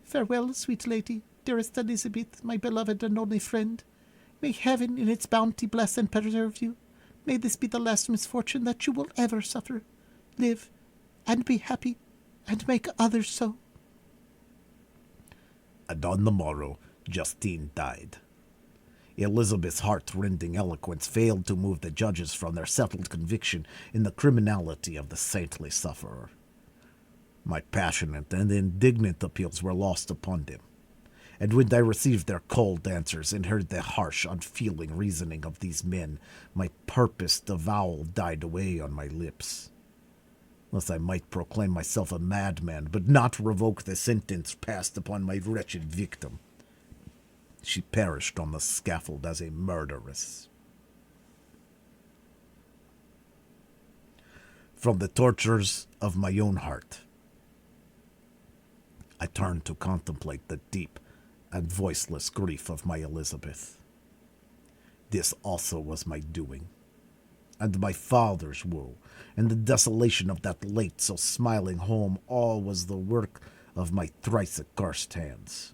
Farewell, sweet lady, dearest Elizabeth, my beloved and only friend. May heaven in its bounty bless and preserve you. May this be the last misfortune that you will ever suffer. Live, and be happy, and make others so. And on the morrow, Justine died. Elizabeth's heart-rending eloquence failed to move the judges from their settled conviction in the criminality of the saintly sufferer. My passionate and indignant appeals were lost upon them, and when I received their cold answers and heard the harsh, unfeeling reasoning of these men, my purposed avowal died away on my lips. Thus I might proclaim myself a madman, but not revoke the sentence passed upon my wretched victim. She perished on the scaffold as a murderess. From the tortures of my own heart, I turned to contemplate the deep and voiceless grief of my Elizabeth. This also was my doing, and my father's woe, and the desolation of that late so smiling home, all was the work of my thrice accursed hands.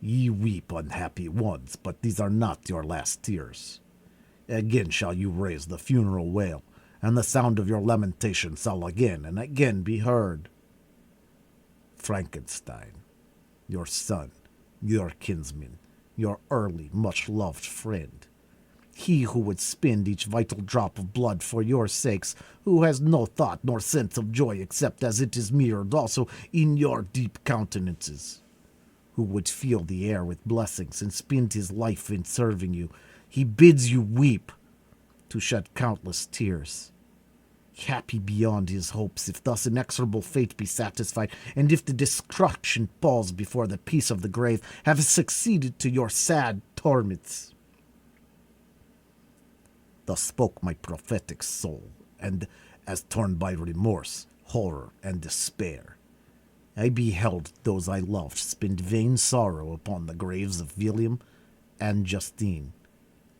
Ye weep, unhappy ones, but these are not your last tears. Again shall you raise the funeral wail, and the sound of your lamentation shall again and again be heard. Frankenstein, your son, your kinsman, your early, much-loved friend, he who would spend each vital drop of blood for your sakes, who has no thought nor sense of joy except as it is mirrored also in your deep countenances, who would fill the air with blessings and spend his life in serving you, he bids you weep, to shed countless tears. Happy beyond his hopes, if thus inexorable fate be satisfied, and if the destruction falls before the peace of the grave have succeeded to your sad torments. Thus spoke my prophetic soul, and, as torn by remorse, horror, and despair, I beheld those I loved spend vain sorrow upon the graves of William and Justine,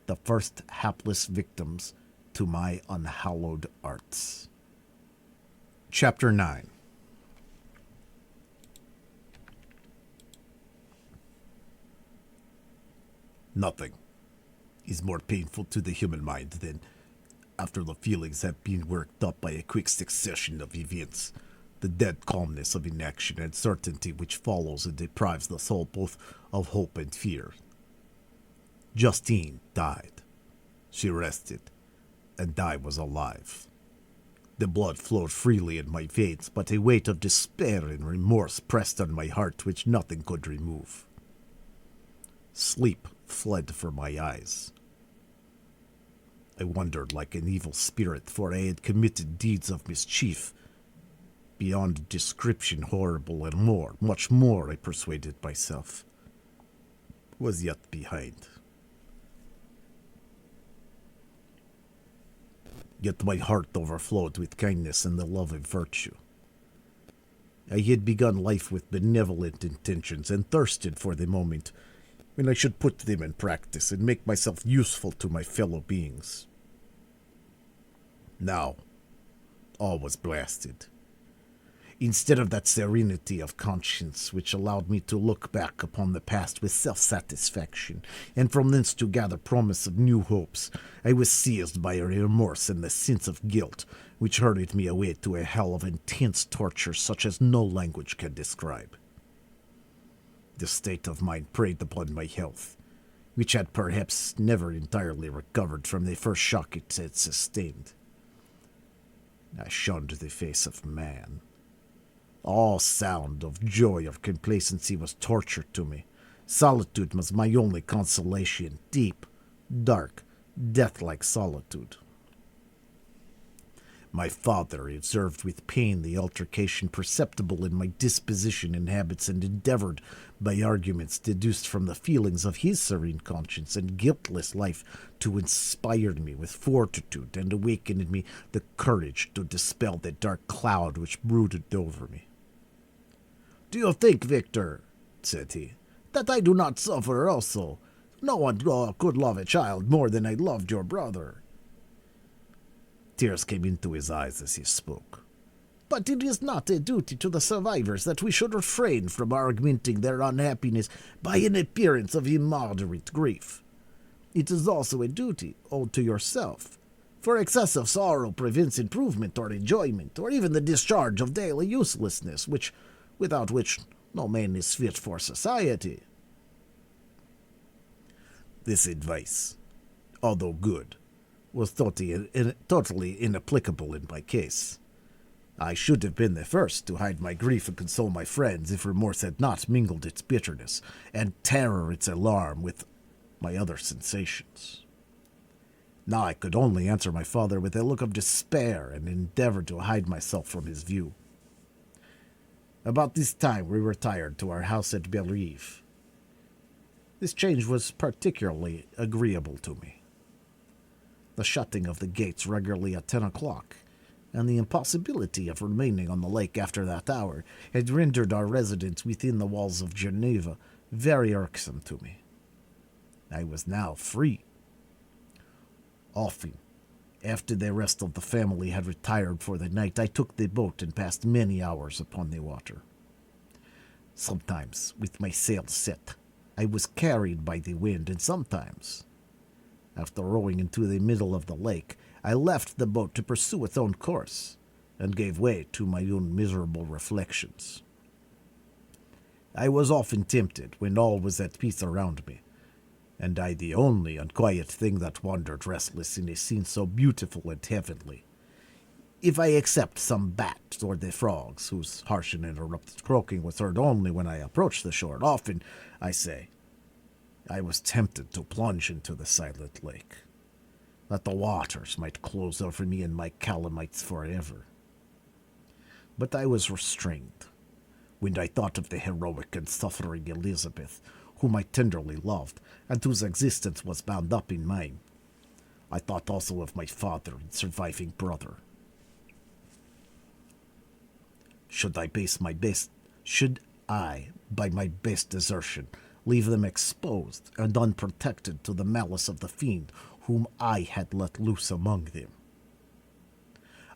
the first hapless victims to my unhallowed arts. Chapter 9. Nothing is more painful to the human mind than, after the feelings have been worked up by a quick succession of events, the dead calmness of inaction and certainty which follows and deprives the soul both of hope and fear. Justine died. She rested, and I was alive. The blood flowed freely in my veins, but a weight of despair and remorse pressed on my heart which nothing could remove. Sleep fled from my eyes. I wandered like an evil spirit, for I had committed deeds of mischief, beyond description horrible, and more, much more, I persuaded myself, was yet behind. Yet my heart overflowed with kindness and the love of virtue. I had begun life with benevolent intentions and thirsted for the moment when I should put them in practice and make myself useful to my fellow beings. Now, all was blasted. Instead of that serenity of conscience which allowed me to look back upon the past with self-satisfaction, and from thence to gather promise of new hopes, I was seized by a remorse and the sense of guilt, which hurried me away to a hell of intense torture such as no language can describe. This state of mind preyed upon my health, which had perhaps never entirely recovered from the first shock it had sustained. I shunned the face of man. All sound of joy or complacency was torture to me. Solitude was my only consolation, deep, dark, death-like solitude. My father observed with pain the altercation perceptible in my disposition and habits, and endeavored, by arguments deduced from the feelings of his serene conscience and guiltless life, to inspire me with fortitude and awaken in me the courage to dispel the dark cloud which brooded over me. "Do you think, Victor," said he, "that I do not suffer also? No one could love a child more than I loved your brother." Tears came into his eyes as he spoke. "But it is not a duty to the survivors that we should refrain from augmenting their unhappiness by an appearance of immoderate grief. It is also a duty owed to yourself, for excessive sorrow prevents improvement or enjoyment, or even the discharge of daily uselessness, without which no man is fit for society." This advice, although good, was totally inapplicable in my case. I should have been the first to hide my grief and console my friends if remorse had not mingled its bitterness, and terror its alarm, with my other sensations. Now I could only answer my father with a look of despair, and endeavor to hide myself from his view. About this time we retired to our house at Bellerive. This change was particularly agreeable to me. The shutting of the gates regularly at 10 o'clock, and the impossibility of remaining on the lake after that hour, had rendered our residence within the walls of Geneva very irksome to me. I was now free. Often, after the rest of the family had retired for the night, I took the boat and passed many hours upon the water. Sometimes, with my sails set, I was carried by the wind, and sometimes, after rowing into the middle of the lake, I left the boat to pursue its own course, and gave way to my own miserable reflections. I was often tempted, when all was at peace around me, and I the only unquiet thing that wandered restless in a scene so beautiful and heavenly, if I except some bats or the frogs, whose harsh and interrupted croaking was heard only when I approached the shore, often, I say, I was tempted to plunge into the silent lake, that the waters might close over me and my calamites forever. But I was restrained when I thought of the heroic and suffering Elizabeth, whom I tenderly loved, and whose existence was bound up in mine. I thought also of my father and surviving brother. Should I, by my base desertion, leave them exposed and unprotected to the malice of the fiend whom I had let loose among them?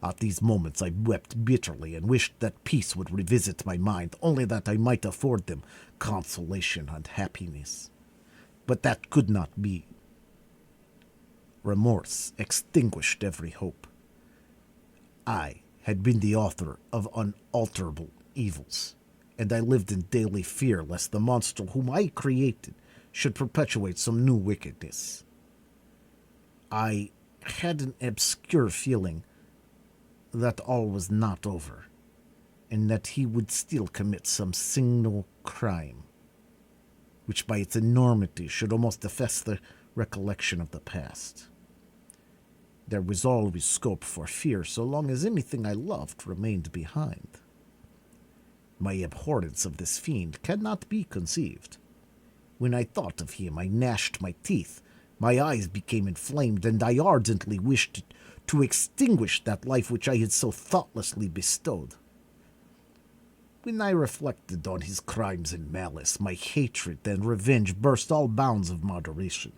At these moments I wept bitterly and wished that peace would revisit my mind, only that I might afford them consolation and happiness. But that could not be. Remorse extinguished every hope. I had been the author of unalterable evils, and I lived in daily fear lest the monster whom I created should perpetuate some new wickedness. I had an obscure feeling that all was not over, and that he would still commit some signal crime, which by its enormity should almost efface the recollection of the past. There was always scope for fear so long as anything I loved remained behind. My abhorrence of this fiend cannot be conceived. When I thought of him, I gnashed my teeth, my eyes became inflamed, and I ardently wished to extinguish that life which I had so thoughtlessly bestowed. When I reflected on his crimes and malice, my hatred and revenge burst all bounds of moderation.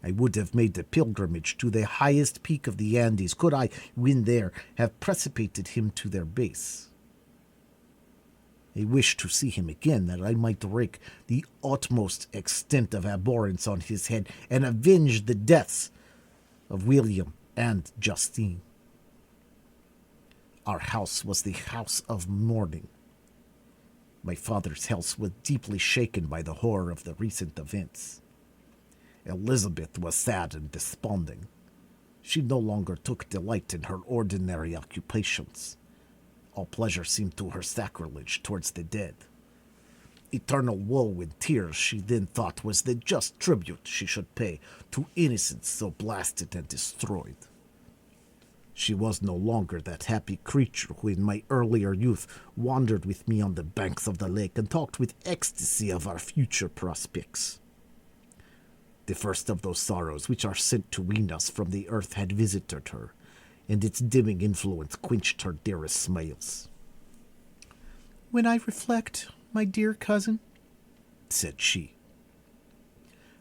I would have made a pilgrimage to the highest peak of the Andes, could I, when there, have precipitated him to their base. I wished to see him again, that I might wreak the utmost extent of abhorrence on his head, and avenge the deaths of William and Justine. Our house was the house of mourning. My father's health was deeply shaken by the horror of the recent events. Elizabeth was sad and desponding. She no longer took delight in her ordinary occupations. All pleasure seemed to her sacrilege towards the dead. Eternal woe and tears she then thought was the just tribute she should pay to innocence so blasted and destroyed. She was no longer that happy creature who in my earlier youth wandered with me on the banks of the lake and talked with ecstasy of our future prospects. The first of those sorrows which are sent to wean us from the earth had visited her, and its dimming influence quenched her dearest smiles. "When I reflect, my dear cousin," said she,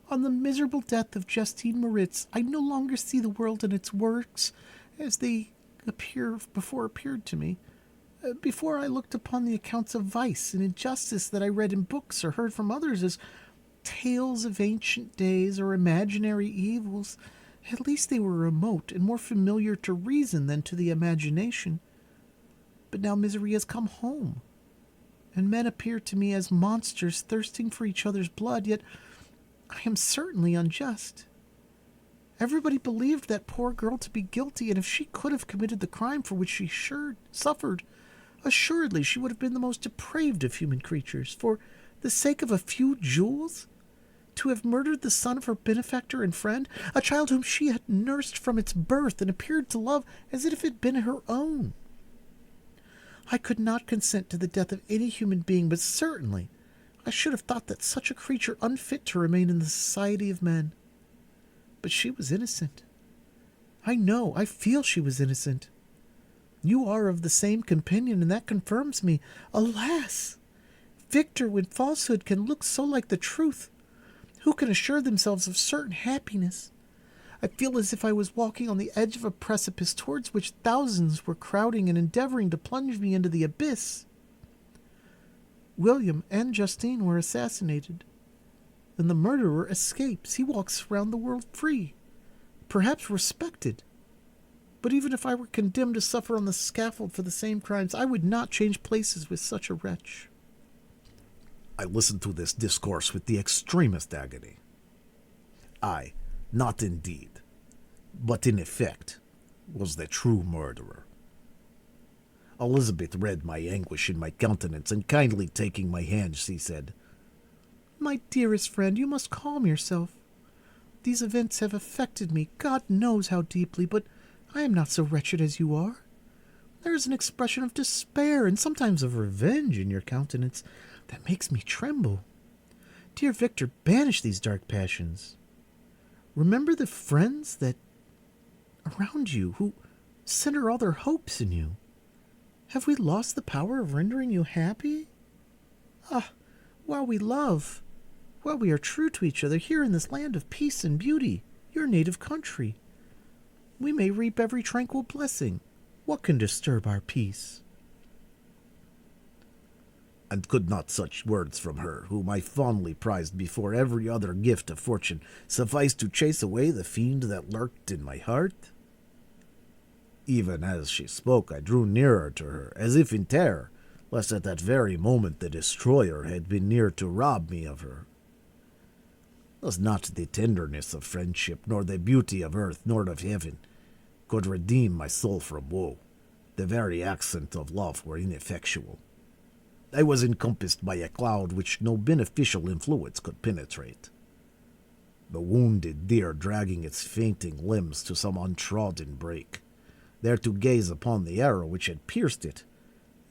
"on the miserable death of Justine Moritz, I no longer see the world and its works as they appeared to me. Before I looked upon the accounts of vice and injustice that I read in books or heard from others as tales of ancient days or imaginary evils. At least they were remote and more familiar to reason than to the imagination. But now misery has come home, and men appear to me as monsters thirsting for each other's blood, yet I am certainly unjust. Everybody believed that poor girl to be guilty, and if she could have committed the crime for which she suffered, assuredly she would have been the most depraved of human creatures. For the sake of a few jewels, to have murdered the son of her benefactor and friend, a child whom she had nursed from its birth and appeared to love as if it had been her own. I could not consent to the death of any human being, but certainly I should have thought that such a creature unfit to remain in the society of men. But she was innocent. I feel she was innocent. You are of the same opinion, and that confirms me. Alas! Victor, when falsehood can look so like the truth, who can assure themselves of certain happiness? I feel as if I was walking on the edge of a precipice towards which thousands were crowding and endeavoring to plunge me into the abyss. William and Justine were assassinated, and the murderer escapes. He walks around the world free, perhaps respected. But even if I were condemned to suffer on the scaffold for the same crimes, I would not change places with such a wretch." I listened to this discourse with the extremest agony. I, not in deed, but in effect, was the true murderer. Elizabeth read my anguish in my countenance, and kindly taking my hand, she said, "My dearest friend, you must calm yourself. These events have affected me, God knows how deeply, but I am not so wretched as you are. There is an expression of despair and sometimes of revenge in your countenance that makes me tremble. Dear Victor, banish these dark passions. Remember the friends that around you who center all their hopes in you. Have we lost the power of rendering you happy? Ah, while we love, while we are true to each other here in this land of peace and beauty, your native country, we may reap every tranquil blessing. What can disturb our peace?" And could not such words from her, whom I fondly prized before every other gift of fortune, suffice to chase away the fiend that lurked in my heart? Even as she spoke, I drew nearer to her, as if in terror, lest at that very moment the destroyer had been near to rob me of her. Thus not the tenderness of friendship, nor the beauty of earth, nor of heaven, could redeem my soul from woe. The very accent of love were ineffectual. I was encompassed by a cloud which no beneficial influence could penetrate. The wounded deer dragging its fainting limbs to some untrodden brake, there to gaze upon the arrow which had pierced it,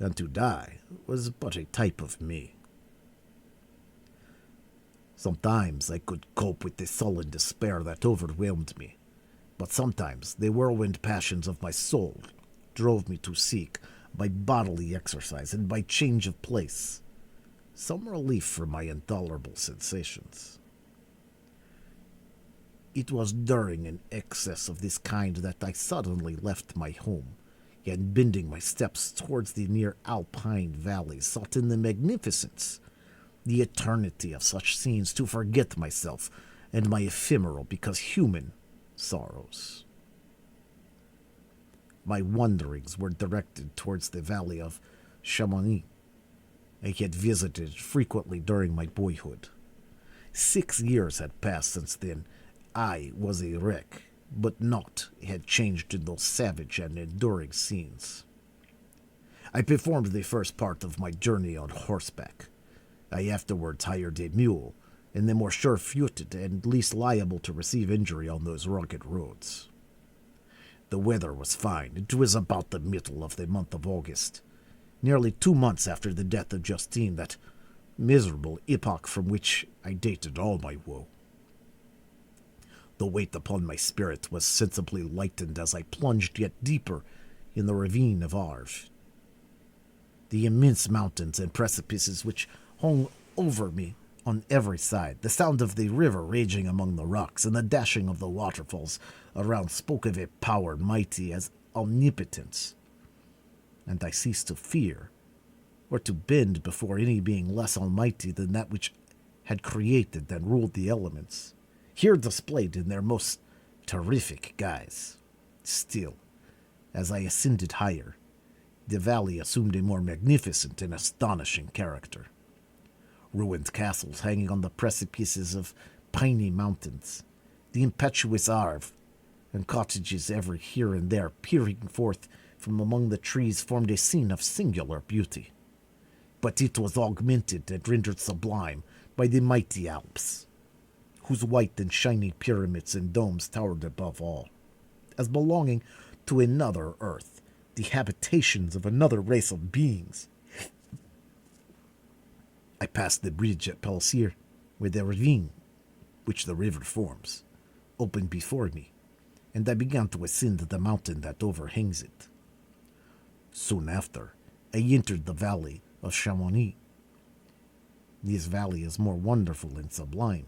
and to die was but a type of me. Sometimes I could cope with the sullen despair that overwhelmed me, but sometimes the whirlwind passions of my soul drove me to seek, by bodily exercise and by change of place, some relief from my intolerable sensations. It was during an excess of this kind that I suddenly left my home, and bending my steps towards the near alpine valleys, sought in the magnificence, the eternity of such scenes, to forget myself and my ephemeral, because human, sorrows. My wanderings were directed towards the valley of Chamonix. I had visited frequently during my boyhood. 6 years had passed since then. I was a wreck, but naught had changed in those savage and enduring scenes. I performed the first part of my journey on horseback. I afterwards hired a mule, and the more sure-footed and least liable to receive injury on those rugged roads. The weather was fine. It was about the middle of the month of August, nearly 2 months after the death of Justine, that miserable epoch from which I dated all my woe. The weight upon my spirit was sensibly lightened as I plunged yet deeper in the ravine of Arve. The immense mountains and precipices which hung over me on every side, the sound of the river raging among the rocks, and the dashing of the waterfalls around spoke of a power mighty as omnipotence, and I ceased to fear, or to bend before any being less almighty than that which had created and ruled the elements, here displayed in their most terrific guise. Still, as I ascended higher, the valley assumed a more magnificent and astonishing character. Ruined castles hanging on the precipices of piney mountains, the impetuous Arve, and cottages every here and there peering forth from among the trees formed a scene of singular beauty. But it was augmented and rendered sublime by the mighty Alps, whose white and shining pyramids and domes towered above all, as belonging to another earth, the habitations of another race of beings. I passed the bridge at Palsier, where the ravine, which the river forms, opened before me, and I began to ascend the mountain that overhangs it. Soon after, I entered the valley of Chamonix. This valley is more wonderful and sublime,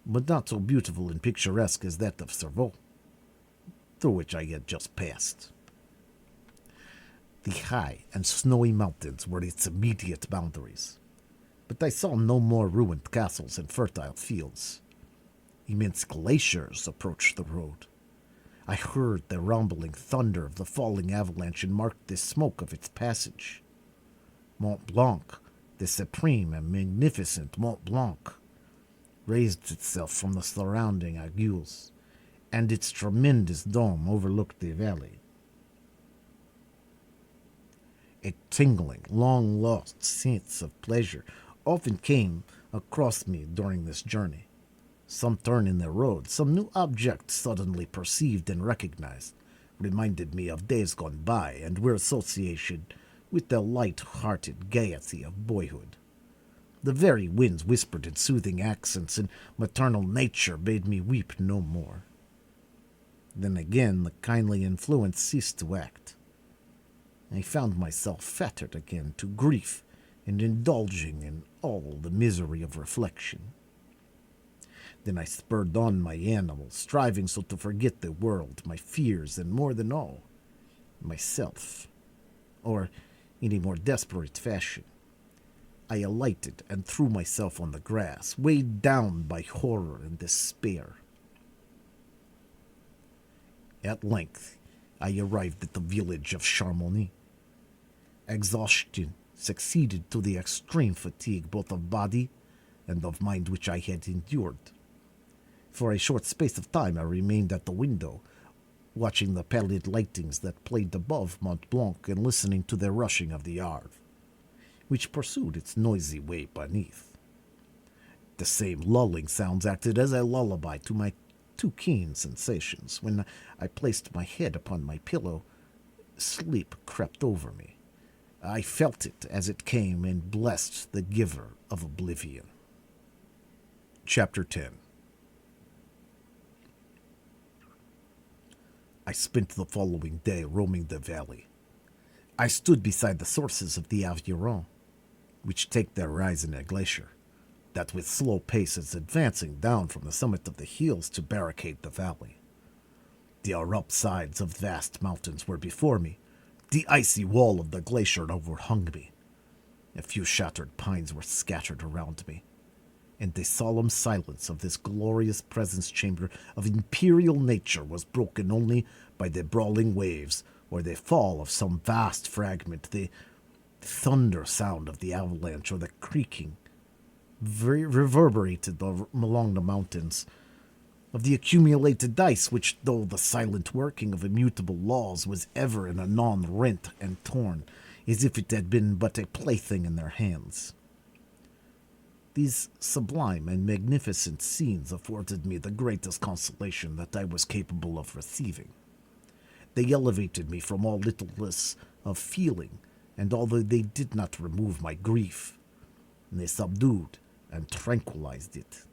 but not so beautiful and picturesque as that of Cerveau, through which I had just passed. The high and snowy mountains were its immediate boundaries, but I saw no more ruined castles and fertile fields. Immense glaciers approached the road. I heard the rumbling thunder of the falling avalanche and marked the smoke of its passage. Mont Blanc, the supreme and magnificent Mont Blanc, raised itself from the surrounding aiguilles, and its tremendous dome overlooked the valley. A tingling, long-lost sense of pleasure often came across me during this journey. Some turn in the road, some new object suddenly perceived and recognized, reminded me of days gone by and were associated with the light-hearted gaiety of boyhood. The very winds whispered in soothing accents, and maternal nature bade me weep no more. Then again the kindly influence ceased to act. I found myself fettered again to grief and indulging in all the misery of reflection. Then I spurred on my animals, striving so to forget the world, my fears, and more than all, myself. Or, in a more desperate fashion, I alighted and threw myself on the grass, weighed down by horror and despair. At length, I arrived at the village of Chamonix. Exhaustion succeeded to the extreme fatigue both of body and of mind which I had endured. For a short space of time I remained at the window, watching the pallid lightings that played above Mont Blanc and listening to the rushing of the Arve, which pursued its noisy way beneath. The same lulling sounds acted as a lullaby to my too keen sensations. When I placed my head upon my pillow, sleep crept over me, I felt it as it came and blessed the giver of oblivion. Chapter 10. I spent the following day roaming the valley. I stood beside the sources of the Aveyron, which take their rise in a glacier, that with slow pace is advancing down from the summit of the hills to barricade the valley. The abrupt sides of vast mountains were before me. The icy wall of the glacier overhung me. A few shattered pines were scattered around me, and the solemn silence of this glorious presence chamber of imperial nature was broken only by the brawling waves or the fall of some vast fragment, the thunder sound of the avalanche or the creaking reverberated along the mountains, of the accumulated ice which, though the silent working of immutable laws, was ever and anon rent and torn, as if it had been but a plaything in their hands. These sublime and magnificent scenes afforded me the greatest consolation that I was capable of receiving. They elevated me from all littleness of feeling, and although they did not remove my grief, they subdued and tranquilized it.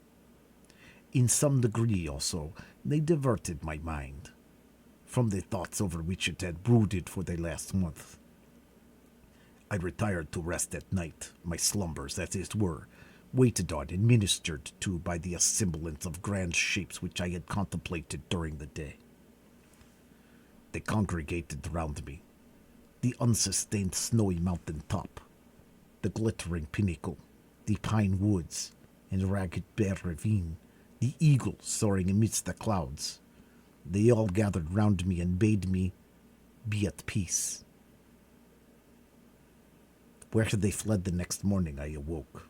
In some degree, also, they diverted my mind from the thoughts over which it had brooded for the last month. I retired to rest at night, my slumbers, as it were, waited on and ministered to by the assemblance of grand shapes which I had contemplated during the day. They congregated round me, the unsustained snowy mountain top, the glittering pinnacle, the pine woods, and ragged bare ravine, the eagle soaring amidst the clouds. They all gathered round me and bade me be at peace. Where they fled the next morning I awoke.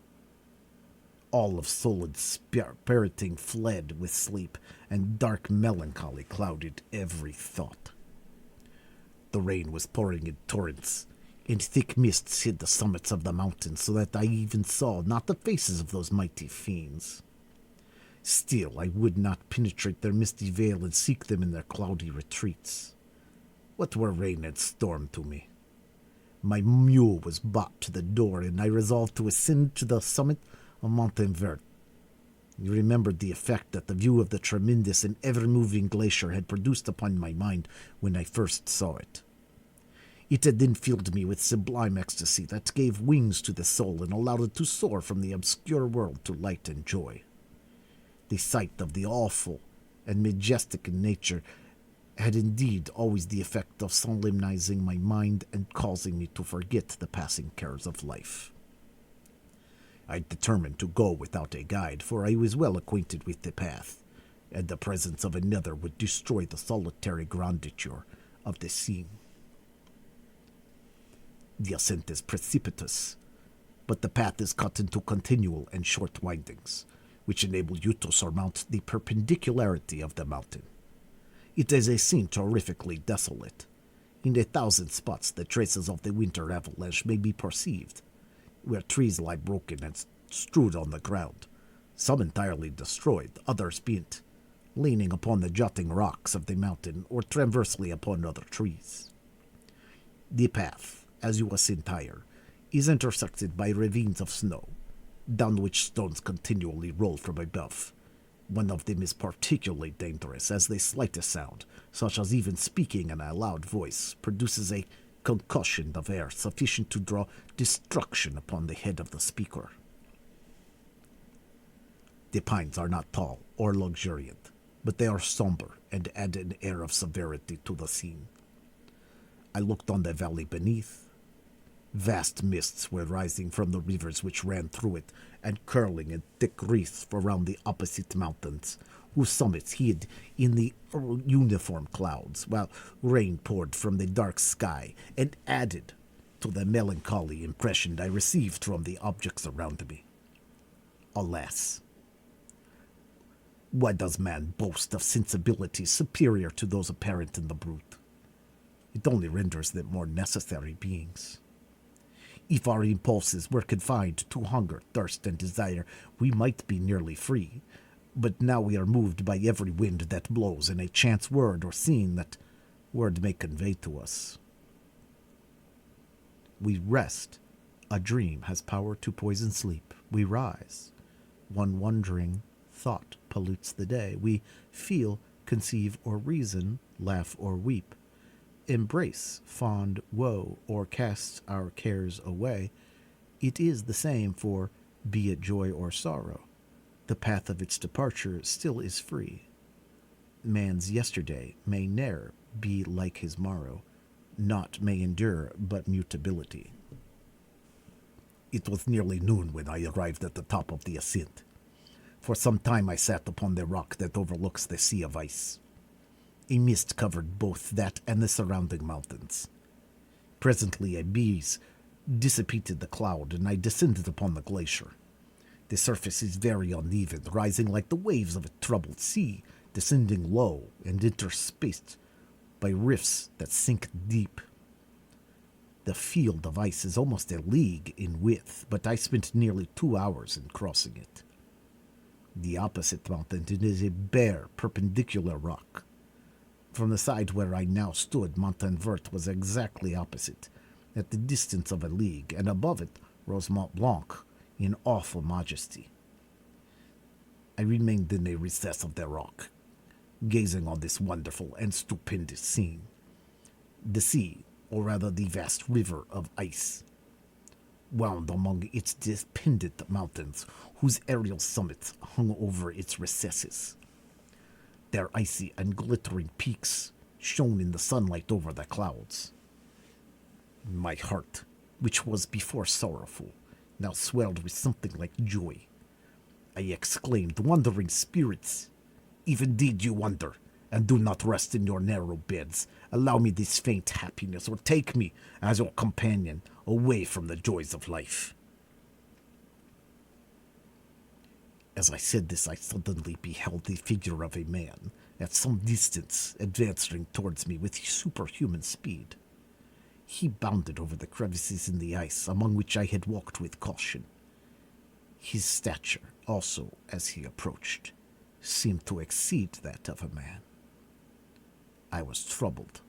All of solid spiriting fled with sleep, and dark melancholy clouded every thought. The rain was pouring in torrents, and thick mists hid the summits of the mountains, so that I even saw not the faces of those mighty fiends. Still, I would not penetrate their misty veil and seek them in their cloudy retreats. What were rain and storm to me? My mule was brought to the door, and I resolved to ascend to the summit of Montenvert. You remembered the effect that the view of the tremendous and ever-moving glacier had produced upon my mind when I first saw it. It had then filled me with sublime ecstasy that gave wings to the soul and allowed it to soar from the obscure world to light and joy. The sight of the awful and majestic in nature had indeed always the effect of solemnizing my mind and causing me to forget the passing cares of life. I determined to go without a guide, for I was well acquainted with the path, and the presence of another would destroy the solitary grandeur of the scene. The ascent is precipitous, but the path is cut into continual and short windings, which enable you to surmount the perpendicularity of the mountain. It is a scene terrifically desolate. In 1,000 spots the traces of the winter avalanche may be perceived, where trees lie broken and strewed on the ground, some entirely destroyed, others bent, leaning upon the jutting rocks of the mountain or transversely upon other trees. The path, as you ascend higher, is intersected by ravines of snow, down which stones continually roll from above. One of them is particularly dangerous, as the slightest sound, such as even speaking in a loud voice, produces a concussion of air sufficient to draw destruction upon the head of the speaker. The pines are not tall or luxuriant, but they are somber and add an air of severity to the scene. I looked on the valley beneath. Vast mists were rising from the rivers which ran through it, and curling in thick wreaths around the opposite mountains, whose summits hid in the uniform clouds, while rain poured from the dark sky and added to the melancholy impression I received from the objects around me. Alas! Why does man boast of sensibilities superior to those apparent in the brute? It only renders them more necessary beings. If our impulses were confined to hunger, thirst, and desire, we might be nearly free. But now we are moved by every wind that blows, and a chance word or scene that word may convey to us. We rest. A dream has power to poison sleep. We rise. One wondering thought pollutes the day. We feel, conceive, or reason, laugh or weep, embrace fond woe, or cast our cares away. It is the same for be it joy or sorrow. The path of its departure still is free. Man's yesterday may ne'er be like his morrow. Naught may endure but mutability. It was nearly noon when I arrived at the top of the ascent. For some time I sat upon the rock that overlooks the sea of ice. A mist covered both that and the surrounding mountains. Presently a breeze dissipated the cloud, and I descended upon the glacier. The surface is very uneven, rising like the waves of a troubled sea, descending low and interspaced by rifts that sink deep. The field of ice is almost a league in width, but I spent nearly 2 hours in crossing it. The opposite mountain is a bare, perpendicular rock. From the side where I now stood, Montanvert was exactly opposite, at the distance of a league, and above it rose Mont Blanc in awful majesty. I remained in a recess of the rock, gazing on this wonderful and stupendous scene. The sea, or rather the vast river of ice, wound among its dependent mountains, whose aerial summits hung over its recesses. Their icy and glittering peaks shone in the sunlight over the clouds. My heart, which was before sorrowful, now swelled with something like joy. I exclaimed, "Wandering spirits, even did you wonder, and do not rest in your narrow beds. Allow me this faint happiness, or take me, as your companion, away from the joys of life." As I said this, I suddenly beheld the figure of a man, at some distance, advancing towards me with superhuman speed. He bounded over the crevices in the ice, among which I had walked with caution. His stature, also, as he approached, seemed to exceed that of a man. I was troubled.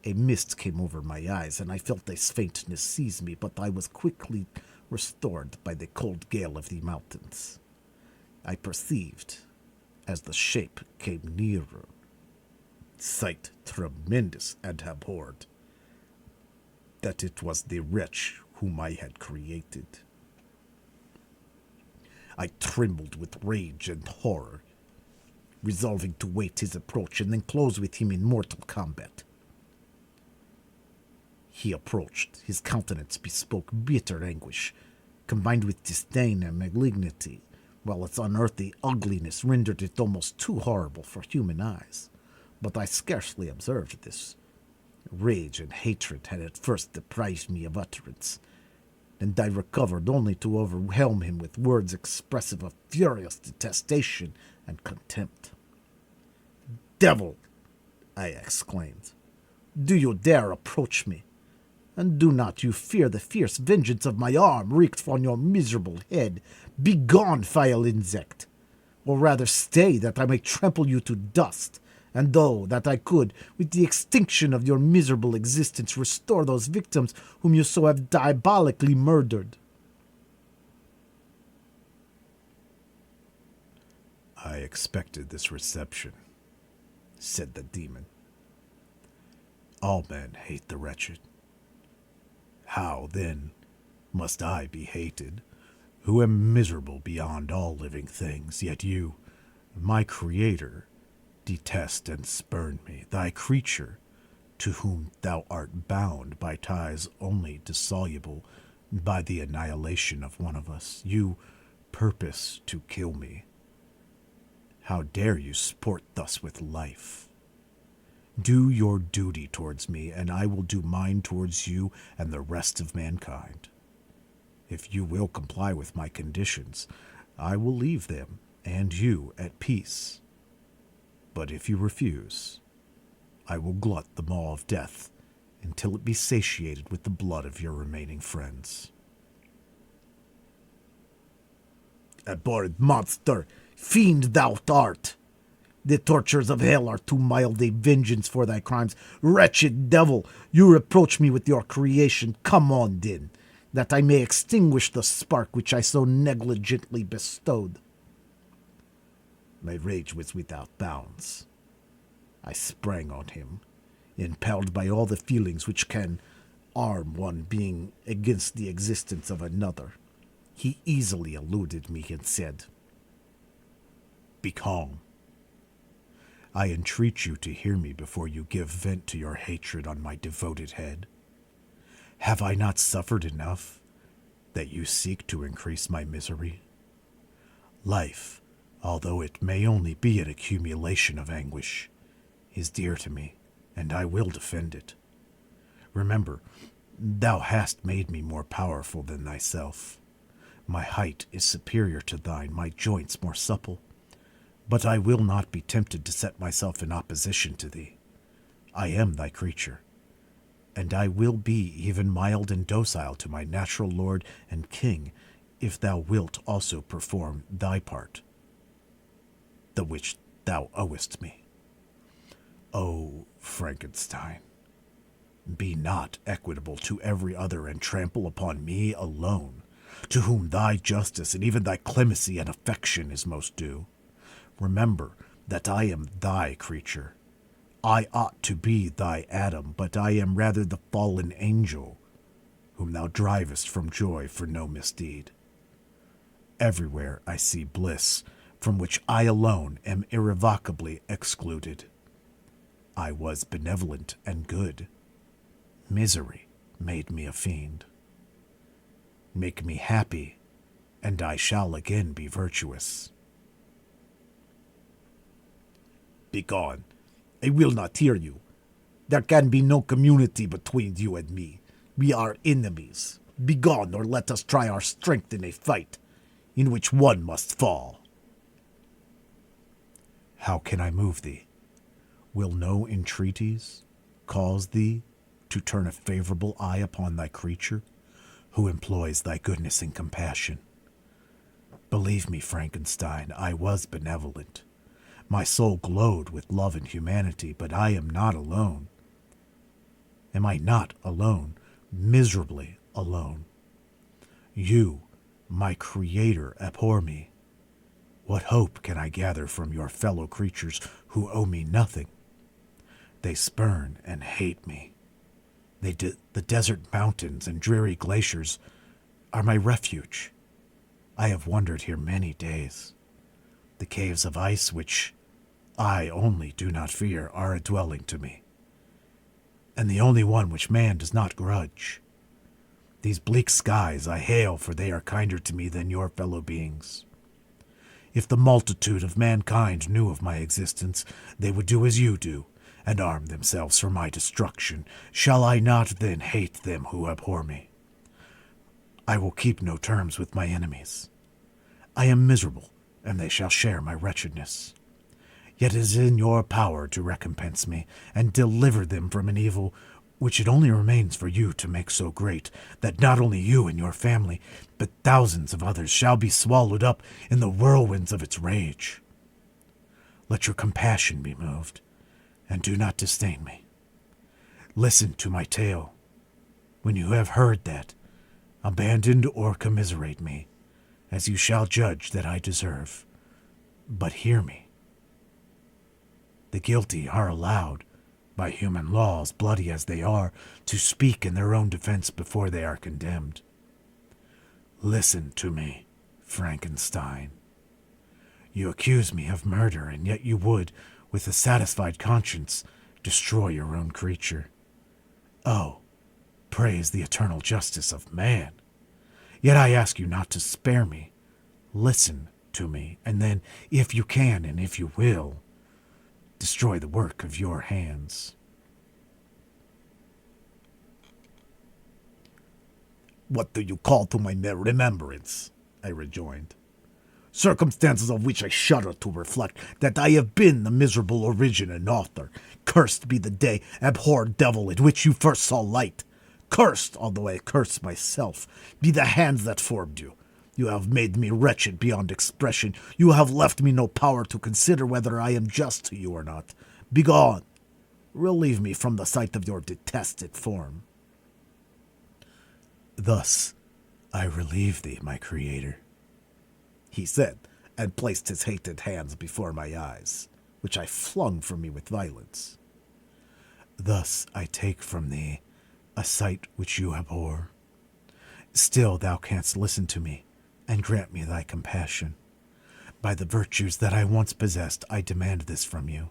A mist came over my eyes, and I felt a faintness seize me, but I was quickly restored by the cold gale of the mountains. I perceived, as the shape came nearer, sight tremendous and abhorred, that it was the wretch whom I had created. I trembled with rage and horror, resolving to wait his approach and then close with him in mortal combat. He approached. His countenance bespoke bitter anguish, combined with disdain and malignity, while its unearthly ugliness rendered it almost too horrible for human eyes. But I scarcely observed this. Rage and hatred had at first deprived me of utterance, and I recovered only to overwhelm him with words expressive of furious detestation and contempt. "Devil!" I exclaimed. "Do you dare approach me? And do not you fear the fierce vengeance of my arm wreaked on your miserable head? Begone, vile insect! Or rather stay, that I may trample you to dust, and though that I could, with the extinction of your miserable existence, restore those victims whom you so have diabolically murdered." "I expected this reception," said the demon. "All men hate the wretched. How, then, must I be hated, who am miserable beyond all living things, yet you, my creator, detest and spurn me, thy creature, to whom thou art bound by ties only dissoluble by the annihilation of one of us. You purpose to kill me. How dare you sport thus with life? Do your duty towards me, and I will do mine towards you and the rest of mankind. If you will comply with my conditions, I will leave them and you at peace. But if you refuse, I will glut the maw of death until it be satiated with the blood of your remaining friends." "Abhorred monster! Fiend thou art!" The tortures of hell are too mild a vengeance for thy crimes. Wretched devil, you reproach me with your creation. Come on, then, that I may extinguish the spark which I so negligently bestowed. My rage was without bounds. I sprang on him, impelled by all the feelings which can arm one being against the existence of another. He easily eluded me and said, "Be calm. I entreat you to hear me before you give vent to your hatred on my devoted head. Have I not suffered enough that you seek to increase my misery? Life, although it may only be an accumulation of anguish, is dear to me, and I will defend it. Remember, thou hast made me more powerful than thyself. My height is superior to thine, my joints more supple. But I will not be tempted to set myself in opposition to thee. I am thy creature, and I will be even mild and docile to my natural lord and king, if thou wilt also perform thy part, the which thou owest me. O Frankenstein, be not equitable to every other, and trample upon me alone, to whom thy justice and even thy clemency and affection is most due. Remember that I am thy creature. I ought to be thy Adam, but I am rather the fallen angel, whom thou drivest from joy for no misdeed. Everywhere I see bliss, from which I alone am irrevocably excluded. I was benevolent and good. Misery made me a fiend. Make me happy, and I shall again be virtuous. Begone. I will not hear you. There can be no community between you and me. We are enemies. Begone, or let us try our strength in a fight, in which one must fall." How can I move thee? Will no entreaties cause thee to turn a favorable eye upon thy creature, who employs thy goodness and compassion? Believe me, Frankenstein, I was benevolent. My soul glowed with love and humanity, but I am not alone. Am I not alone, miserably alone? You, my Creator, abhor me. What hope can I gather from your fellow creatures who owe me nothing? They spurn and hate me. The desert mountains and dreary glaciers are my refuge. I have wandered here many days. The caves of ice, which I only do not fear, are a dwelling to me, and the only one which man does not grudge. These bleak skies I hail, for they are kinder to me than your fellow beings. If the multitude of mankind knew of my existence, they would do as you do, and arm themselves for my destruction. Shall I not then hate them who abhor me? I will keep no terms with my enemies. I am miserable, and they shall share my wretchedness. Yet it is in your power to recompense me, and deliver them from an evil which it only remains for you to make so great, that not only you and your family, but thousands of others shall be swallowed up in the whirlwinds of its rage. Let your compassion be moved, and do not disdain me. Listen to my tale. When you have heard that, abandon or commiserate me, as you shall judge that I deserve. But hear me. The guilty are allowed, by human laws, bloody as they are, to speak in their own defense before they are condemned. Listen to me, Frankenstein. You accuse me of murder, and yet you would, with a satisfied conscience, destroy your own creature. Oh, praise the eternal justice of man. Yet I ask you not to spare me. Listen to me, and then, if you can and if you will, destroy the work of your hands. What do you call to my remembrance? I rejoined. Circumstances of which I shudder to reflect, that I have been the miserable origin and author. Cursed be the day, abhorred devil, at which you first saw light. Cursed, although I curse myself, be the hands that formed you, You have made me wretched beyond expression. You have left me no power to consider whether I am just to you or not. Begone! Relieve me from the sight of your detested form. Thus I relieve thee, my creator, he said, and placed his hated hands before my eyes, which I flung from me with violence. Thus I take from thee a sight which you abhor. Still thou canst listen to me, and grant me thy compassion. By the virtues that I once possessed, I demand this from you.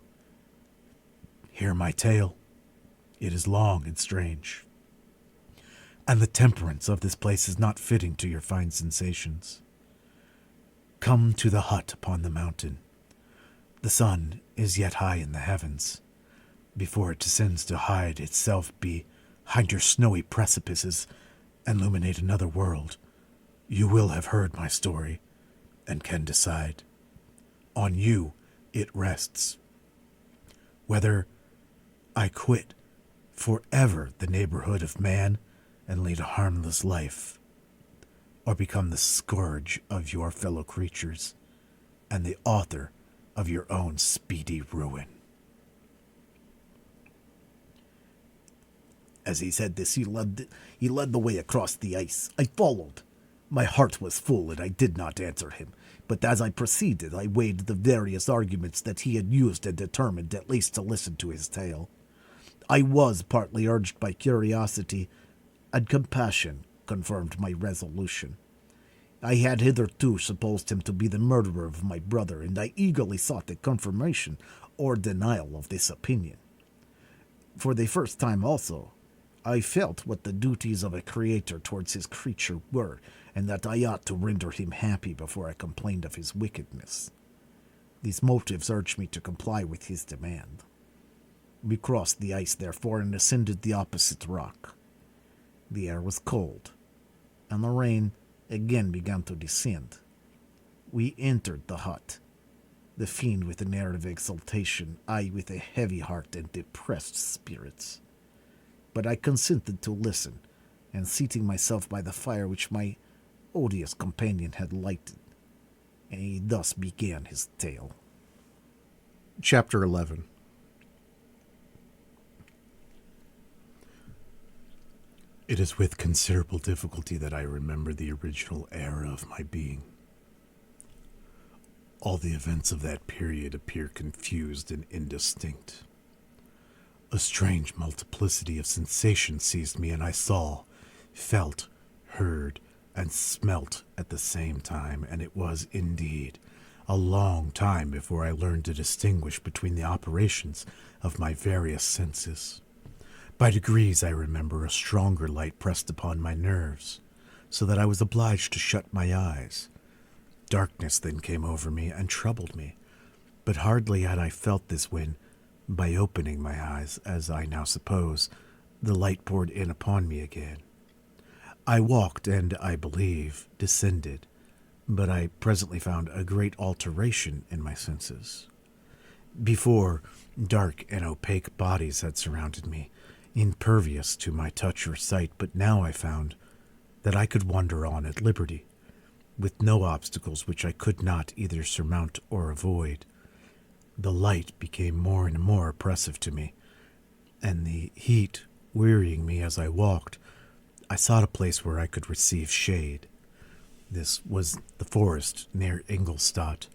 Hear my tale. It is long and strange, and the temperance of this place is not fitting to your fine sensations. Come to the hut upon the mountain. The sun is yet high in the heavens. Before it descends to hide itself behind your snowy precipices and illuminate another world, you will have heard my story and can decide. On you it rests. Whether I quit forever the neighborhood of man and lead a harmless life, or become the scourge of your fellow creatures and the author of your own speedy ruin. As he said this, he led the way across the ice. I followed. My heart was full, and I did not answer him. But as I proceeded, I weighed the various arguments that he had used and determined at least to listen to his tale. I was partly urged by curiosity, and compassion confirmed my resolution. I had hitherto supposed him to be the murderer of my brother, and I eagerly sought the confirmation or denial of this opinion. For the first time also, I felt what the duties of a creator towards his creature were, and that I ought to render him happy before I complained of his wickedness. These motives urged me to comply with his demand. We crossed the ice, therefore, and ascended the opposite rock. The air was cold, and the rain again began to descend. We entered the hut, the fiend with an air of exultation, I with a heavy heart and depressed spirits. But I consented to listen, and seating myself by the fire which my odious companion had lighted, and he thus began his tale. Chapter 11. It is with considerable difficulty that I remember the original era of my being. All the events of that period appear confused and indistinct. A strange multiplicity of sensations seized me, and I saw, felt, heard, and smelt at the same time, and it was, indeed, a long time before I learned to distinguish between the operations of my various senses. By degrees I remember a stronger light pressed upon my nerves, so that I was obliged to shut my eyes. Darkness then came over me and troubled me, but hardly had I felt this when, by opening my eyes, as I now suppose, the light poured in upon me again. I walked and, I believe, descended, but I presently found a great alteration in my senses. Before, dark and opaque bodies had surrounded me, impervious to my touch or sight, but now I found that I could wander on at liberty, with no obstacles which I could not either surmount or avoid. The light became more and more oppressive to me, and the heat wearying me as I walked, I sought a place where I could receive shade. This was the forest near Ingolstadt,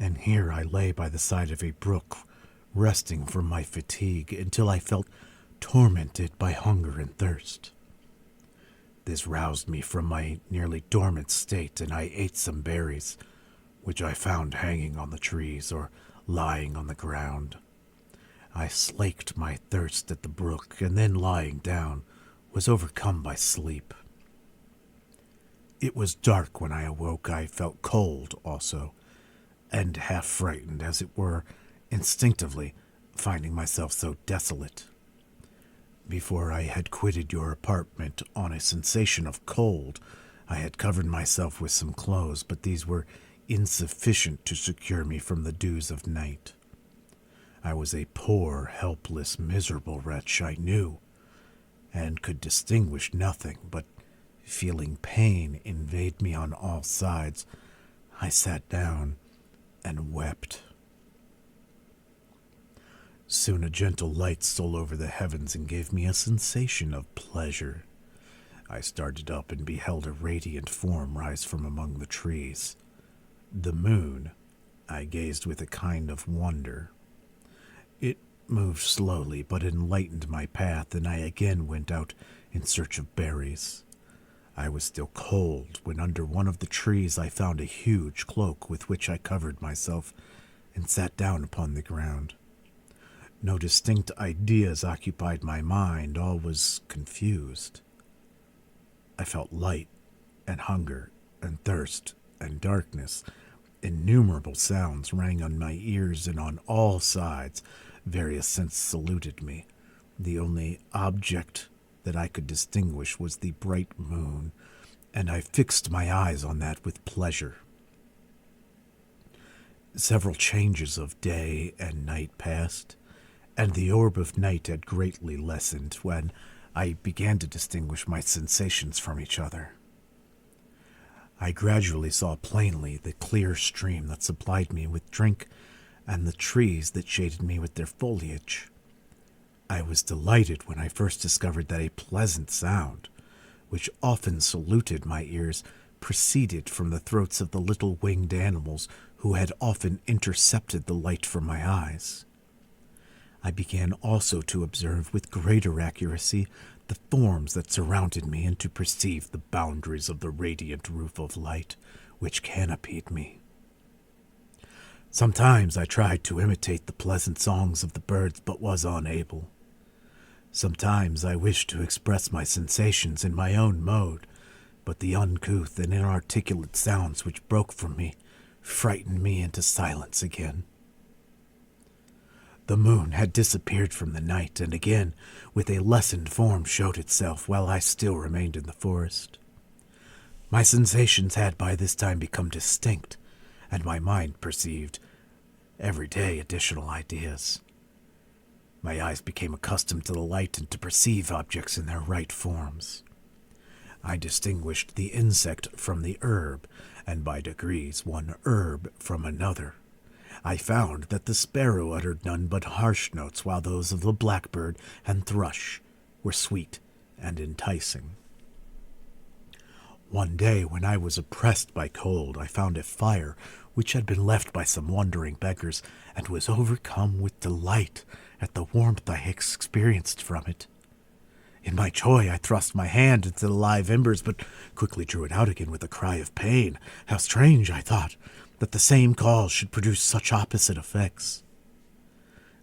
and here I lay by the side of a brook, resting from my fatigue until I felt tormented by hunger and thirst. This roused me from my nearly dormant state, and I ate some berries, which I found hanging on the trees or lying on the ground. I slaked my thirst at the brook, and then lying down, was overcome by sleep. It was dark when I awoke. I felt cold also, and half frightened, as it were, instinctively, finding myself so desolate. Before I had quitted your apartment on a sensation of cold, I had covered myself with some clothes, but these were insufficient to secure me from the dews of night. I was a poor, helpless, miserable wretch, I knew, and could distinguish nothing, but Feeling pain invade me on all sides, I sat down and wept. Soon a gentle light stole over the heavens and gave me a sensation of pleasure. I started up and beheld a radiant form rise from among the trees. The moon. I gazed with a kind of wonder. It moved slowly, but enlightened my path, and I again went out in search of berries. I was still cold when under one of the trees I found a huge cloak with which I covered myself and sat down upon the ground. No distinct ideas occupied my mind, all was confused. I felt light and hunger and thirst and darkness. Innumerable sounds rang on my ears, and on all sides various scents saluted me. The only object that I could distinguish was the bright moon, and I fixed my eyes on that with pleasure. Several changes of day and night passed, and the orb of night had greatly lessened when I began to distinguish my sensations from each other. I gradually saw plainly the clear stream that supplied me with drink and the trees that shaded me with their foliage. I was delighted when I first discovered that a pleasant sound, which often saluted my ears, proceeded from the throats of the little winged animals who had often intercepted the light from my eyes. I began also to observe with greater accuracy the forms that surrounded me and to perceive the boundaries of the radiant roof of light which canopied me. Sometimes I tried to imitate the pleasant songs of the birds, but was unable. Sometimes I wished to express my sensations in my own mode, but the uncouth and inarticulate sounds which broke from me frightened me into silence again. The moon had disappeared from the night, and again, with a lessened form, showed itself while I still remained in the forest. My sensations had by this time become distinct, and my mind perceived every day additional ideas. My eyes became accustomed to the light and to perceive objects in their right forms. I distinguished the insect from the herb, and by degrees one herb from another. I found that the sparrow uttered none but harsh notes, while those of the blackbird and thrush were sweet and enticing. One day, when I was oppressed by cold, I found a fire which had been left by some wandering beggars, and was overcome with delight at the warmth I experienced from it. In my joy, I thrust my hand into the live embers, but quickly drew it out again with a cry of pain. How strange, I thought, that the same cause should produce such opposite effects.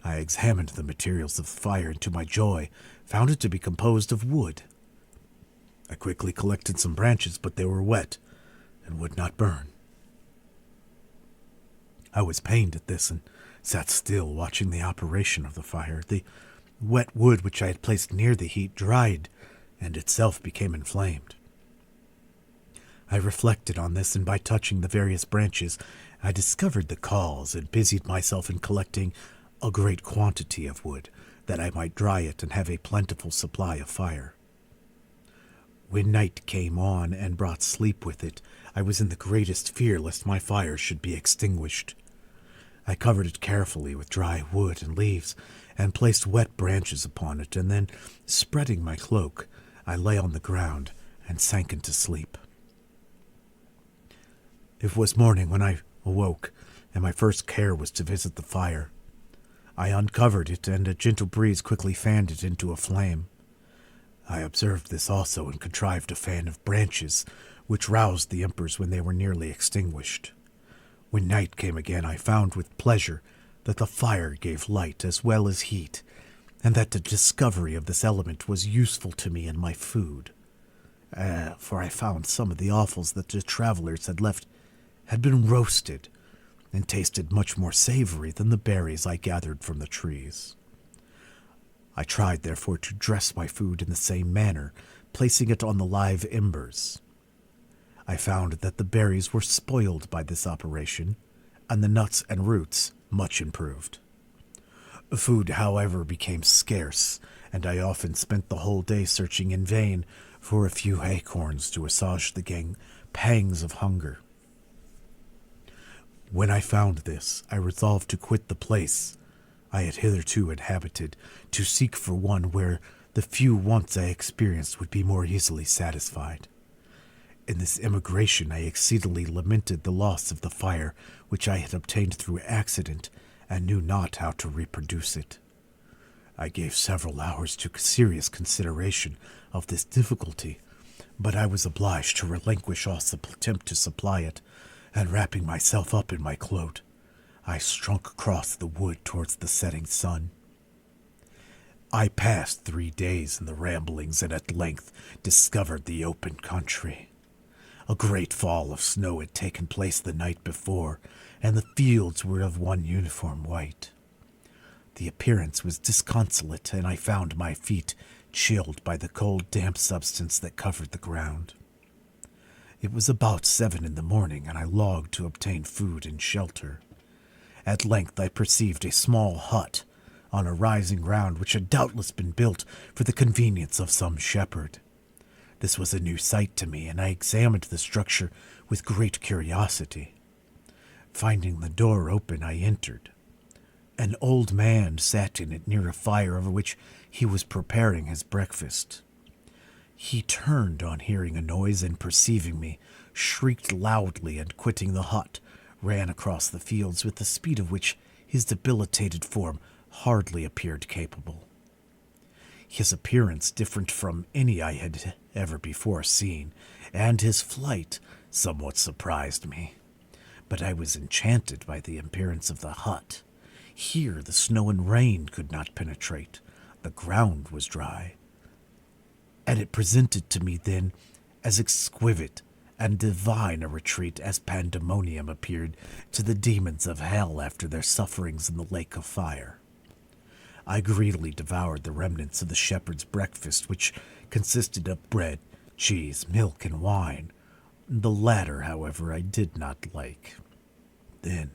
I examined the materials of the fire, and to my joy found it to be composed of wood. I quickly collected some branches, but they were wet and would not burn. I was pained at this, and sat still, watching the operation of the fire. The wet wood which I had placed near the heat dried, and itself became inflamed. I reflected on this, and by touching the various branches, I discovered the cause, and busied myself in collecting a great quantity of wood, that I might dry it and have a plentiful supply of fire. When night came on and brought sleep with it, I was in the greatest fear lest my fire should be extinguished. I covered it carefully with dry wood and leaves, and placed wet branches upon it, and then, spreading my cloak, I lay on the ground and sank into sleep. It was morning when I awoke, and my first care was to visit the fire. I uncovered it, and a gentle breeze quickly fanned it into a flame. I observed this also, and contrived a fan of branches, which roused the embers when they were nearly extinguished. When night came again, I found with pleasure that the fire gave light as well as heat, and that the discovery of this element was useful to me in my food. For I found some of the offals that the travelers had left had been roasted, and tasted much more savory than the berries I gathered from the trees. I tried, therefore, to dress my food in the same manner, placing it on the live embers. I found that the berries were spoiled by this operation, and the nuts and roots much improved. Food, however, became scarce, and I often spent the whole day searching in vain for a few acorns to assuage the pangs of hunger. When I found this, I resolved to quit the place I had hitherto inhabited, to seek for one where the few wants I experienced would be more easily satisfied. In this emigration I exceedingly lamented the loss of the fire which I had obtained through accident, and knew not how to reproduce it. I gave several hours to serious consideration of this difficulty, but I was obliged to relinquish all attempt to supply it, and wrapping myself up in my cloak, I struck across the wood towards the setting sun. I passed 3 days in the ramblings, and at length discovered the open country. A great fall of snow had taken place the night before, and the fields were of one uniform white. The appearance was disconsolate, and I found my feet chilled by the cold, damp substance that covered the ground. It was about 7 in the morning, and I longed to obtain food and shelter. At length I perceived a small hut on a rising ground which had doubtless been built for the convenience of some shepherd. This was a new sight to me, and I examined the structure with great curiosity. Finding the door open, I entered. An old man sat in it near a fire over which he was preparing his breakfast. He turned on hearing a noise, and perceiving me, shrieked loudly, and quitting the hut, ran across the fields with the speed of which his debilitated form hardly appeared capable. His appearance different from any I had ever before seen, and his flight somewhat surprised me. But I was enchanted by the appearance of the hut. Here the snow and rain could not penetrate. The ground was dry, and it presented to me then as exquisite and divine a retreat as pandemonium appeared to the demons of hell after their sufferings in the lake of fire. I greedily devoured the remnants of the shepherd's breakfast, which consisted of bread, cheese, milk, and wine. The latter, however, I did not like. Then,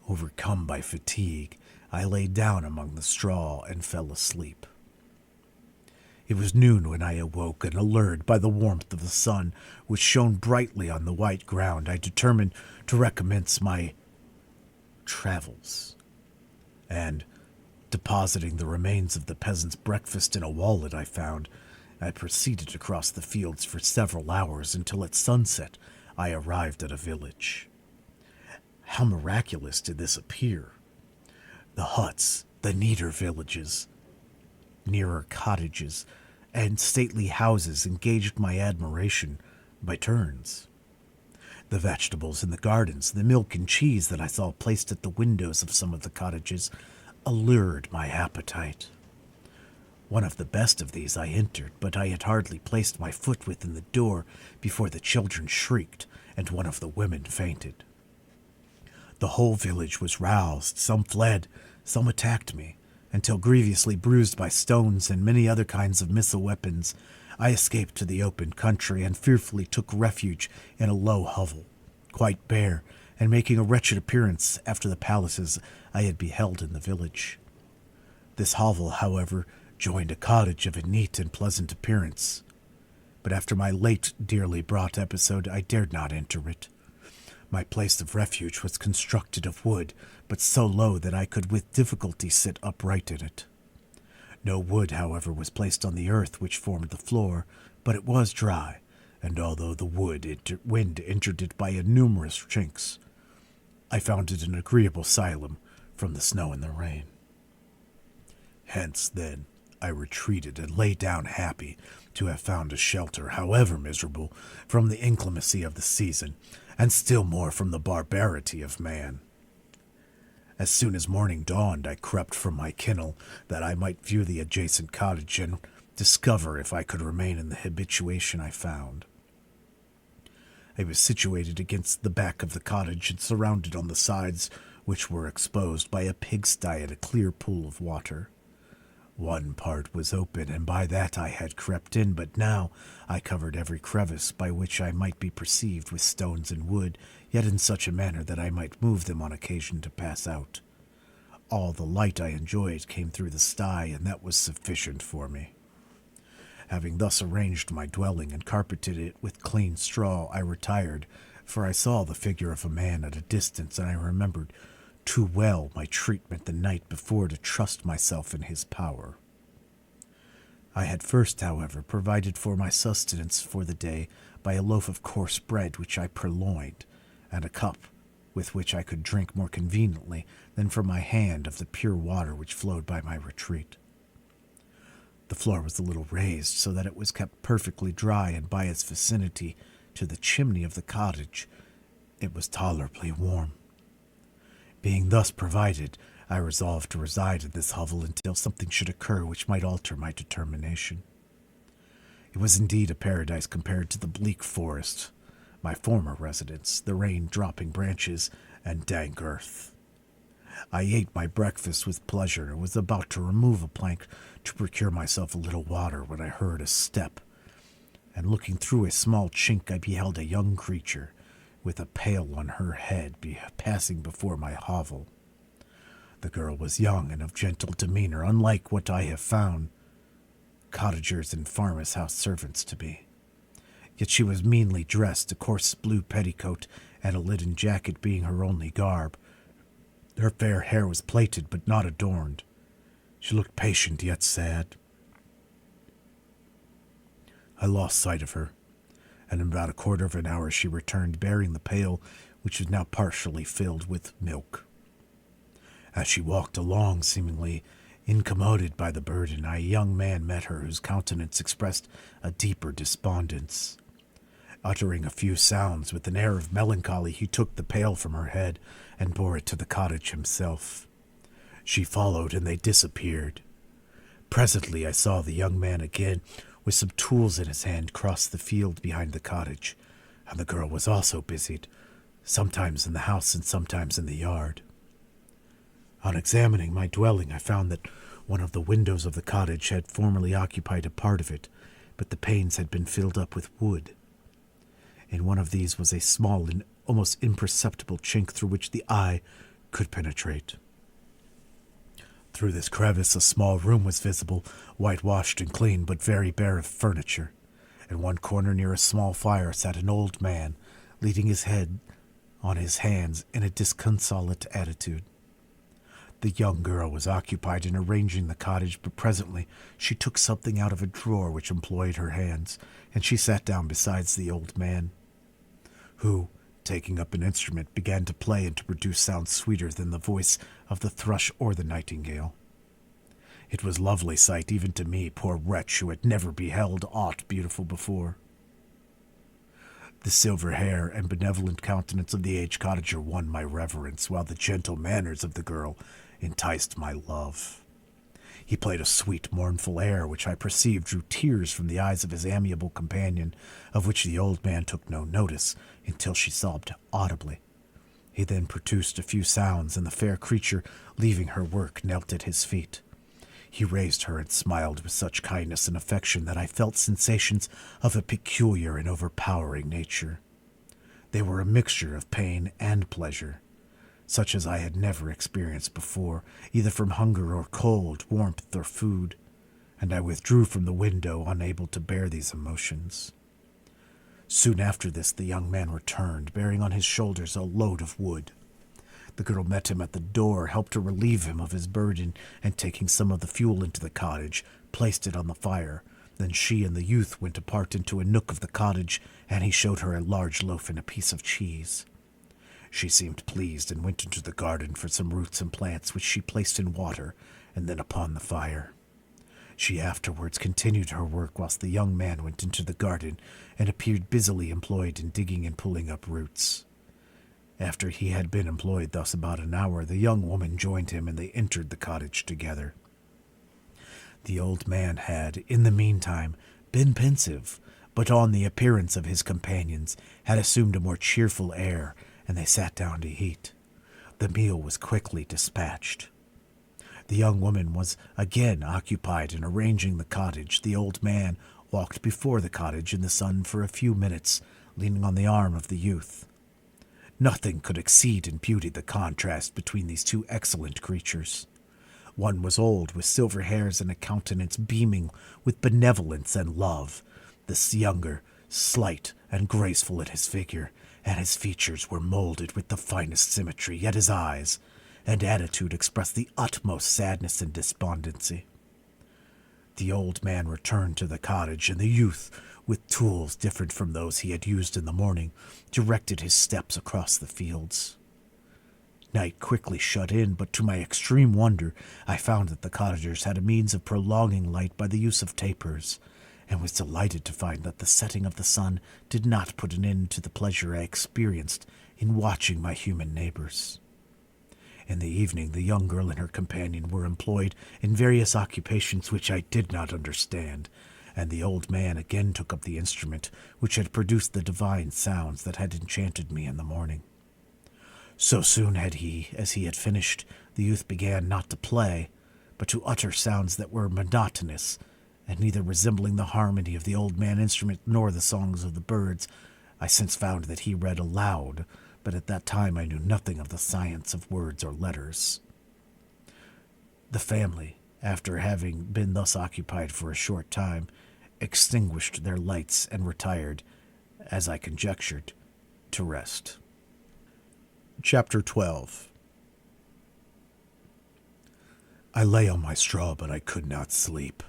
overcome by fatigue, I lay down among the straw and fell asleep. It was noon when I awoke, and allured by the warmth of the sun, which shone brightly on the white ground, I determined to recommence my travels, and, depositing the remains of the peasant's breakfast in a wallet I found, I proceeded across the fields for several hours until at sunset I arrived at a village. How miraculous did this appear! The huts, the neater villages, nearer cottages, and stately houses engaged my admiration by turns. The vegetables in the gardens, the milk and cheese that I saw placed at the windows of some of the cottages, allured my appetite. One of the best of these I entered, but I had hardly placed my foot within the door before the children shrieked, and one of the women fainted. The whole village was roused. Some fled, some attacked me, until, grievously bruised by stones and many other kinds of missile weapons, I escaped to the open country and fearfully took refuge in a low hovel, quite bare, and making a wretched appearance after the palaces I had beheld in the village. This hovel, however, joined a cottage of a neat and pleasant appearance, but after my late dearly bought episode I dared not enter it. My place of refuge was constructed of wood, but so low that I could with difficulty sit upright in it. No wood, however, was placed on the earth which formed the floor, but it was dry, and although the wind entered it by numerous chinks, I found it an agreeable asylum from the snow and the rain. Hence, then, I retreated and lay down happy to have found a shelter, however miserable, from the inclemency of the season, and still more from the barbarity of man. As soon as morning dawned, I crept from my kennel, that I might view the adjacent cottage and discover if I could remain in the habituation I found. It was situated against the back of the cottage and surrounded on the sides, which were exposed, by a pigsty and a clear pool of water. One part was open, and by that I had crept in, but now I covered every crevice by which I might be perceived with stones and wood, yet in such a manner that I might move them on occasion to pass out. All the light I enjoyed came through the sty, and that was sufficient for me. Having thus arranged my dwelling and carpeted it with clean straw, I retired, for I saw the figure of a man at a distance, and I remembered too well my treatment the night before to trust myself in his power. I had first, however, provided for my sustenance for the day by a loaf of coarse bread which I purloined, and a cup with which I could drink more conveniently than from my hand of the pure water which flowed by my retreat. The floor was a little raised, so that it was kept perfectly dry, and by its vicinity to the chimney of the cottage, it was tolerably warm. Being thus provided, I resolved to reside in this hovel until something should occur which might alter my determination. It was indeed a paradise compared to the bleak forest, my former residence, the rain-dropping branches, and dank earth. I ate my breakfast with pleasure and was about to remove a plank to procure myself a little water when I heard a step, and looking through a small chink I beheld a young creature, with a pail on her head, passing before my hovel. The girl was young and of gentle demeanor, unlike what I have found cottagers and farmers' house servants to be. Yet she was meanly dressed, a coarse blue petticoat and a linen jacket being her only garb. Her fair hair was plaited but not adorned. She looked patient yet sad. I lost sight of her, and in about a quarter of an hour she returned, bearing the pail, which was now partially filled with milk. As she walked along, seemingly incommoded by the burden, a young man met her whose countenance expressed a deeper despondence. Uttering a few sounds with an air of melancholy, he took the pail from her head and bore it to the cottage himself. She followed, and they disappeared. Presently I saw the young man again, with some tools in his hand, cross the field behind the cottage, and the girl was also busied, sometimes in the house and sometimes in the yard. On examining my dwelling, I found that one of the windows of the cottage had formerly occupied a part of it, but the panes had been filled up with wood. In one of these was a small and almost imperceptible chink through which the eye could penetrate. Through this crevice a small room was visible, whitewashed and clean, but very bare of furniture. In one corner near a small fire sat an old man, leaning his head on his hands in a disconsolate attitude. The young girl was occupied in arranging the cottage, but presently she took something out of a drawer which employed her hands, and she sat down beside the old man, who, taking up an instrument, began to play and to produce sounds sweeter than the voice of the thrush or the nightingale. It was a lovely sight even to me, poor wretch, who had never beheld aught beautiful before. The silver hair and benevolent countenance of the aged cottager won my reverence, while the gentle manners of the girl enticed my love. He played a sweet, mournful air, which I perceived drew tears from the eyes of his amiable companion, of which the old man took no notice, until she sobbed audibly. He then produced a few sounds, and the fair creature, leaving her work, knelt at his feet. He raised her and smiled with such kindness and affection that I felt sensations of a peculiar and overpowering nature. They were a mixture of pain and pleasure, such as I had never experienced before, either from hunger or cold, warmth or food, and I withdrew from the window, unable to bear these emotions. Soon after this the young man returned, bearing on his shoulders a load of wood. The girl met him at the door, helped to relieve him of his burden, and taking some of the fuel into the cottage, placed it on the fire. Then she and the youth went apart into a nook of the cottage, and he showed her a large loaf and a piece of cheese. She seemed pleased, and went into the garden for some roots and plants, which she placed in water, and then upon the fire. She afterwards continued her work, whilst the young man went into the garden, and appeared busily employed in digging and pulling up roots. After he had been employed thus about an hour, the young woman joined him, and they entered the cottage together. The old man had, in the meantime, been pensive, but on the appearance of his companions had assumed a more cheerful air, and they sat down to eat. The meal was quickly dispatched. The young woman was again occupied in arranging the cottage. The old man walked before the cottage in the sun for a few minutes, leaning on the arm of the youth. Nothing could exceed in beauty the contrast between these two excellent creatures. One was old, with silver hairs and a countenance beaming with benevolence and love. This younger, slight and graceful in his figure, and his features were molded with the finest symmetry, yet his eyes and attitude expressed the utmost sadness and despondency. The old man returned to the cottage, and the youth, with tools different from those he had used in the morning, directed his steps across the fields. Night quickly shut in, but to my extreme wonder, I found that the cottagers had a means of prolonging light by the use of tapers, and was delighted to find that the setting of the sun did not put an end to the pleasure I experienced in watching my human neighbors. In the evening, the young girl and her companion were employed in various occupations which I did not understand, and the old man again took up the instrument which had produced the divine sounds that had enchanted me in the morning. So soon as he had finished, the youth began not to play, but to utter sounds that were monotonous, and neither resembling the harmony of the old man instrument nor the songs of the birds. I since found that he read aloud, but at that time I knew nothing of the science of words or letters. The family, after having been thus occupied for a short time, extinguished their lights and retired, as I conjectured, to rest. Chapter 12. I lay on my straw, but I could not sleep.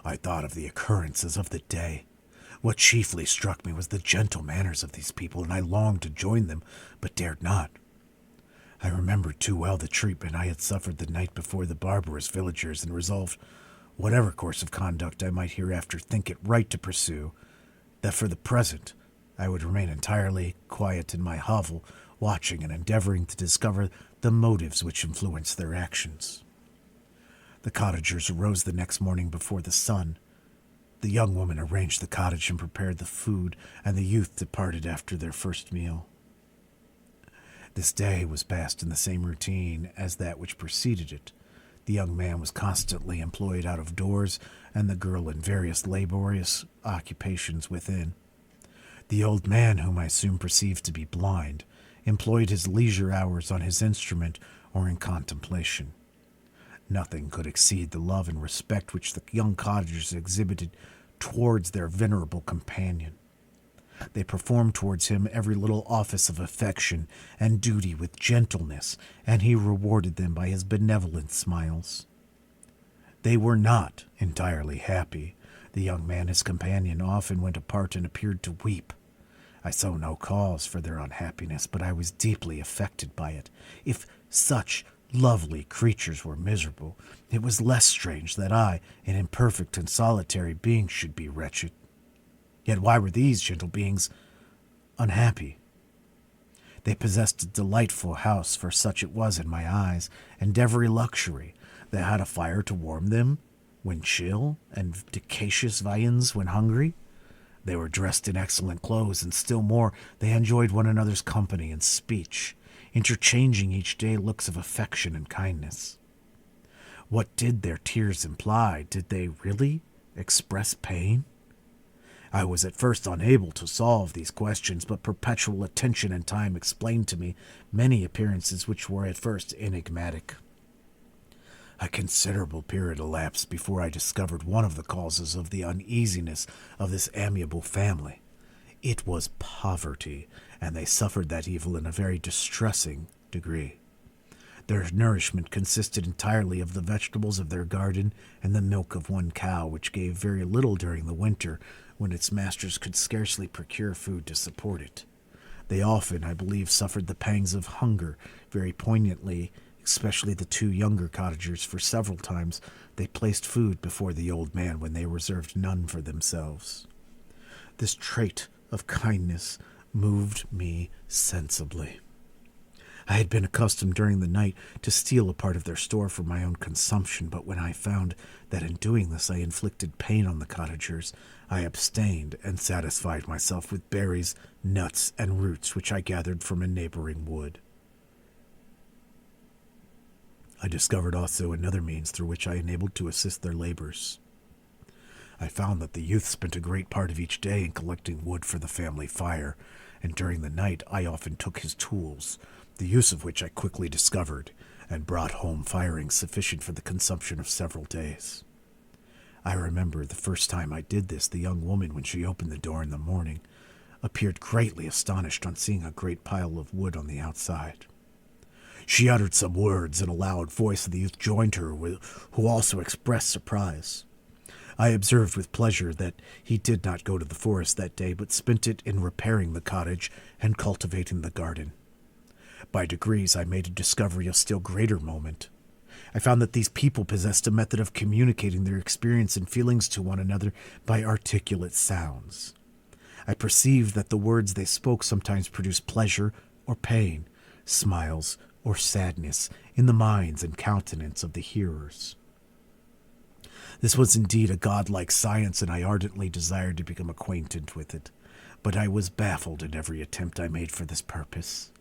I thought of the occurrences of the day. What chiefly struck me was the gentle manners of these people, and I longed to join them, but dared not. I remembered too well the treatment I had suffered the night before the barbarous villagers, and resolved, whatever course of conduct I might hereafter think it right to pursue, that for the present I would remain entirely quiet in my hovel, watching and endeavoring to discover the motives which influenced their actions. The cottagers arose the next morning before the sun. The young woman arranged the cottage and prepared the food, and the youth departed after their first meal. This day was passed in the same routine as that which preceded it. The young man was constantly employed out of doors, and the girl in various laborious occupations within. The old man, whom I soon perceived to be blind, employed his leisure hours on his instrument or in contemplation. Nothing could exceed the love and respect which the young cottagers exhibited towards their venerable companion. They performed towards him every little office of affection and duty with gentleness, and he rewarded them by his benevolent smiles. They were not entirely happy. The young man, his companion, often went apart and appeared to weep. I saw no cause for their unhappiness, but I was deeply affected by it. If such lovely creatures were miserable, it was less strange that I, an imperfect and solitary being, should be wretched. Yet why were these gentle beings unhappy? They possessed a delightful house, for such it was in my eyes, and every luxury. They had a fire to warm them when chill, and capacious viands when hungry. They were dressed in excellent clothes, and still more, they enjoyed one another's company and speech, interchanging each day looks of affection and kindness. What did their tears imply? Did they really express pain? I was at first unable to solve these questions, but perpetual attention and time explained to me many appearances which were at first enigmatic. A considerable period elapsed before I discovered one of the causes of the uneasiness of this amiable family. It was poverty, and they suffered that evil in a very distressing degree. Their nourishment consisted entirely of the vegetables of their garden and the milk of one cow, which gave very little during the winter, when its masters could scarcely procure food to support it. They often, I believe, suffered the pangs of hunger very poignantly, especially the two younger cottagers, for several times they placed food before the old man when they reserved none for themselves. This trait of kindness moved me sensibly. I had been accustomed during the night to steal a part of their store for my own consumption, but when I found that in doing this I inflicted pain on the cottagers, I abstained and satisfied myself with berries, nuts, and roots which I gathered from a neighboring wood. I discovered also another means through which I enabled to assist their labors. I found that the youth spent a great part of each day in collecting wood for the family fire, and during the night I often took his tools, the use of which I quickly discovered and brought home firing sufficient for the consumption of several days. I remember the first time I did this, the young woman, when she opened the door in the morning, appeared greatly astonished on seeing a great pile of wood on the outside. She uttered some words in a loud voice, and the youth joined her, who also expressed surprise. I observed with pleasure that he did not go to the forest that day, but spent it in repairing the cottage and cultivating the garden. By degrees, I made a discovery of still greater moment. I found that these people possessed a method of communicating their experience and feelings to one another by articulate sounds. I perceived that the words they spoke sometimes produced pleasure or pain, smiles or sadness in the minds and countenance of the hearers. This was indeed a godlike science, and I ardently desired to become acquainted with it, but I was baffled in every attempt I made for this purpose.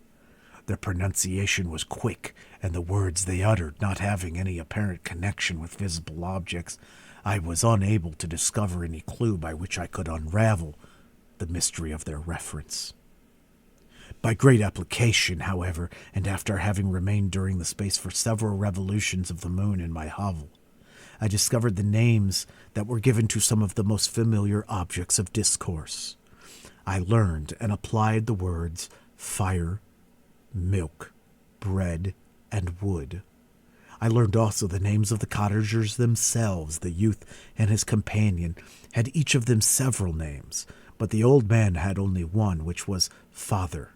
Their pronunciation was quick, and the words they uttered not having any apparent connection with visible objects, I was unable to discover any clue by which I could unravel the mystery of their reference. By great application, however, and after having remained during the space for several revolutions of the moon in my hovel, I discovered the names that were given to some of the most familiar objects of discourse. I learned and applied the words fire, milk, bread, and wood. I learned also the names of the cottagers themselves. The youth and his companion had each of them several names, but the old man had only one, which was Father.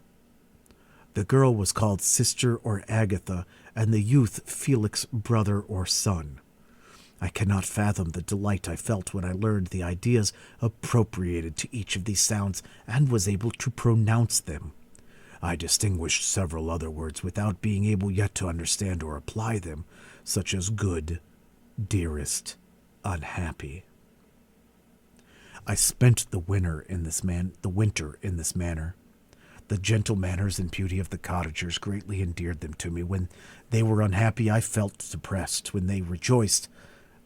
The girl was called Sister or Agatha, and the youth Felix, brother or son. I cannot fathom the delight I felt when I learned the ideas appropriated to each of these sounds and was able to pronounce them. I distinguished several other words without being able yet to understand or apply them, such as good, dearest, unhappy. I spent the winter in this manner. The gentle manners and beauty of the cottagers greatly endeared them to me. When they were unhappy, I felt depressed. When they rejoiced,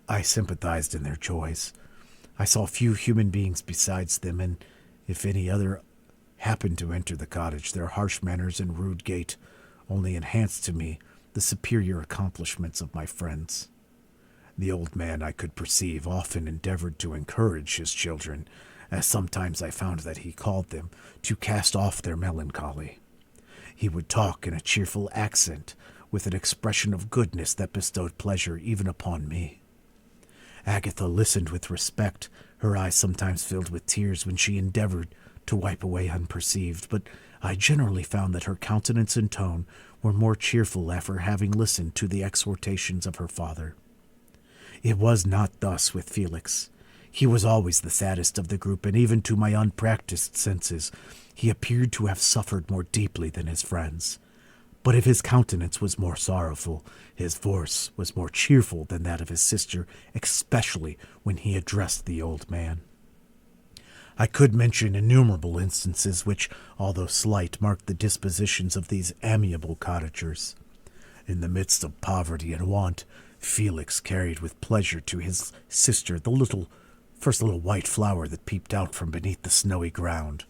I sympathized in their joys. I saw few human beings besides them, and if any other happened to enter the cottage, their harsh manners and rude gait only enhanced to me the superior accomplishments of my friends. The old man, I could perceive, often endeavored to encourage his children, as sometimes I found that he called them, to cast off their melancholy. He would talk in a cheerful accent, with an expression of goodness that bestowed pleasure even upon me. Agatha listened with respect. Her eyes sometimes filled with tears when she endeavored to wipe away unperceived, but I generally found that her countenance and tone were more cheerful after having listened to the exhortations of her father. It was not thus with Felix. He was always the saddest of the group, and even to my unpracticed senses, he appeared to have suffered more deeply than his friends. But if his countenance was more sorrowful, his voice was more cheerful than that of his sister, especially when he addressed the old man. I could mention innumerable instances which, although slight, marked the dispositions of these amiable cottagers. In the midst of poverty and want, Felix carried with pleasure to his sister the first little white flower that peeped out from beneath the snowy ground.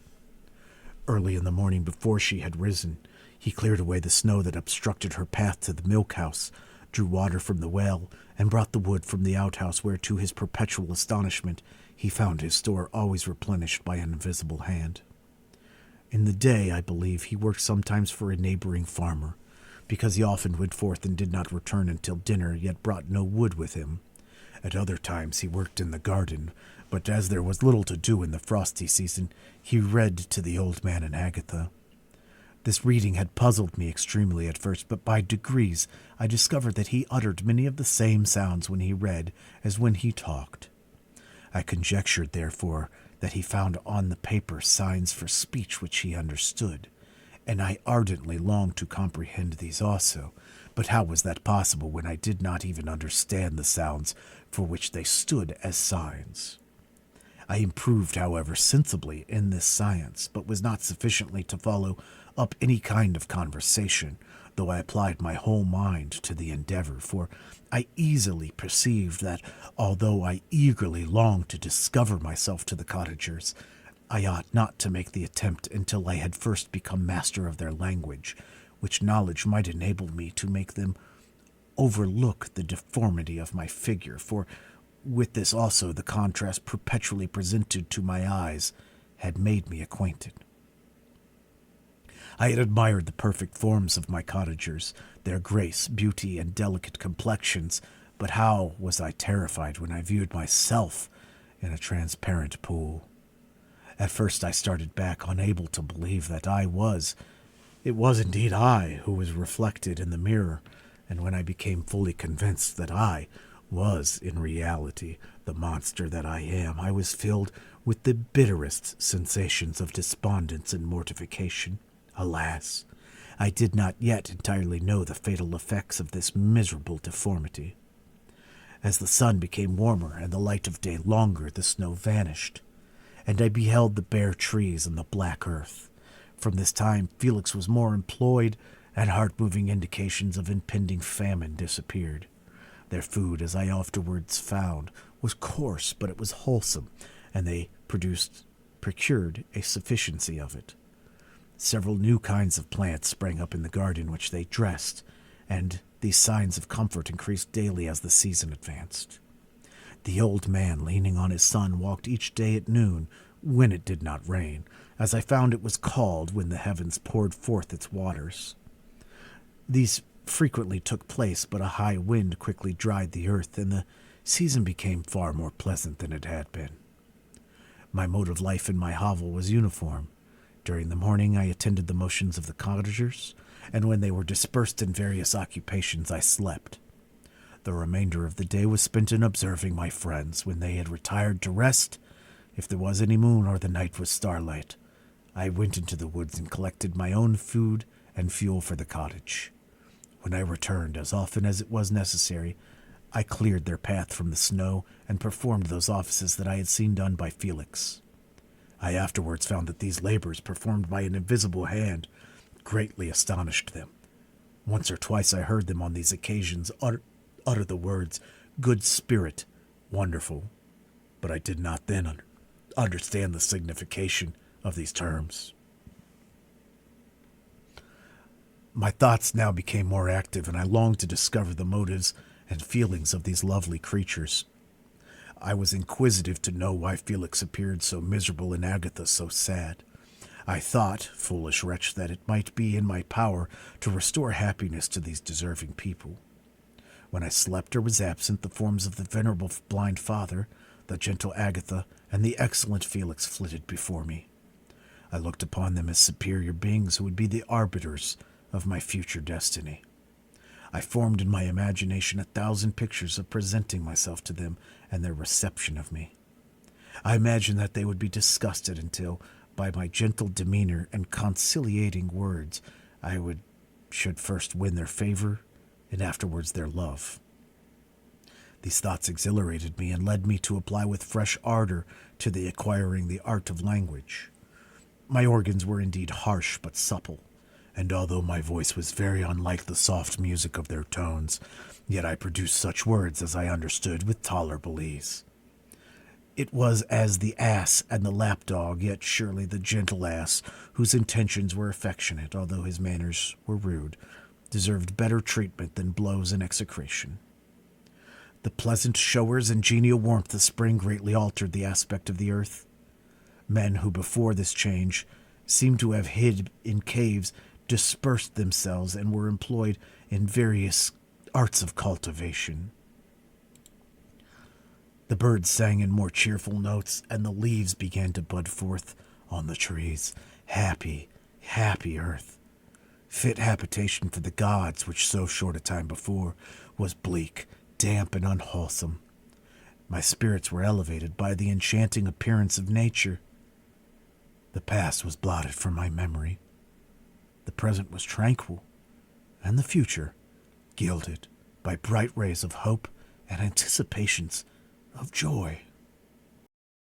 Early in the morning, before she had risen, he cleared away the snow that obstructed her path to the milk-house, drew water from the well, and brought the wood from the outhouse, where, to his perpetual astonishment, he found his store always replenished by an invisible hand. In the day, I believe, he worked sometimes for a neighboring farmer, because he often went forth and did not return until dinner, yet brought no wood with him. At other times he worked in the garden, but as there was little to do in the frosty season, he read to the old man and Agatha. This reading had puzzled me extremely at first, but by degrees I discovered that he uttered many of the same sounds when he read as when he talked. I conjectured, therefore, that he found on the paper signs for speech which he understood, and I ardently longed to comprehend these also. But how was that possible when I did not even understand the sounds for which they stood as signs? I improved, however, sensibly in this science, but was not sufficiently to follow up any kind of conversation, though I applied my whole mind to the endeavor, for I easily perceived that, although I eagerly longed to discover myself to the cottagers, I ought not to make the attempt until I had first become master of their language, which knowledge might enable me to make them overlook the deformity of my figure, for with this also the contrast perpetually presented to my eyes had made me acquainted. I had admired the perfect forms of my cottagers, their grace, beauty, and delicate complexions, but how was I terrified when I viewed myself in a transparent pool. At first I started back, unable to believe that it was indeed I who was reflected in the mirror, and when I became fully convinced that I was in reality the monster that I am, I was filled with the bitterest sensations of despondence and mortification. Alas, I did not yet entirely know the fatal effects of this miserable deformity. As the sun became warmer and the light of day longer, the snow vanished, and I beheld the bare trees and the black earth. From this time Felix was more employed, and heart-moving indications of impending famine disappeared. Their food, as I afterwards found, was coarse, but it was wholesome, and they procured a sufficiency of it. Several new kinds of plants sprang up in the garden which they dressed, and these signs of comfort increased daily as the season advanced. The old man, leaning on his son, walked each day at noon, when it did not rain, as I found it was called when the heavens poured forth its waters. These frequently took place, but a high wind quickly dried the earth, and the season became far more pleasant than it had been. My mode of life in my hovel was uniform. During the morning I attended the motions of the cottagers, and when they were dispersed in various occupations I slept. The remainder of the day was spent in observing my friends. When they had retired to rest, if there was any moon or the night was starlight, I went into the woods and collected my own food and fuel for the cottage. When I returned, as often as it was necessary, I cleared their path from the snow and performed those offices that I had seen done by Felix. I afterwards found that these labors, performed by an invisible hand, greatly astonished them. Once or twice I heard them on these occasions utter the words, "good spirit," "wonderful," but I did not then understand the signification of these terms. My thoughts now became more active, and I longed to discover the motives and feelings of these lovely creatures. I was inquisitive to know why Felix appeared so miserable and Agatha so sad. I thought, foolish wretch, that it might be in my power to restore happiness to these deserving people. When I slept or was absent, the forms of the venerable blind father, the gentle Agatha, and the excellent Felix flitted before me. I looked upon them as superior beings who would be the arbiters of my future destiny. I formed in my imagination 1,000 pictures of presenting myself to them and their reception of me. I imagined that they would be disgusted until, by my gentle demeanor and conciliating words, I should first win their favor and afterwards their love. These thoughts exhilarated me and led me to apply with fresh ardor to the acquiring the art of language. My organs were indeed harsh but supple, and although my voice was very unlike the soft music of their tones, yet I produced such words as I understood with tolerable ease. It was as the ass and the lapdog, yet surely the gentle ass, whose intentions were affectionate, although his manners were rude, deserved better treatment than blows and execration. The pleasant showers and genial warmth of spring greatly altered the aspect of the earth. Men who before this change seemed to have hid in caves dispersed themselves and were employed in various arts of cultivation. The birds sang in more cheerful notes, and the leaves began to bud forth on the trees. Happy, happy earth, fit habitation for the gods, which so short a time before was bleak, damp, and unwholesome. My spirits were elevated by the enchanting appearance of nature. The past was blotted from my memory. The present was tranquil, and the future gilded by bright rays of hope and anticipations of joy.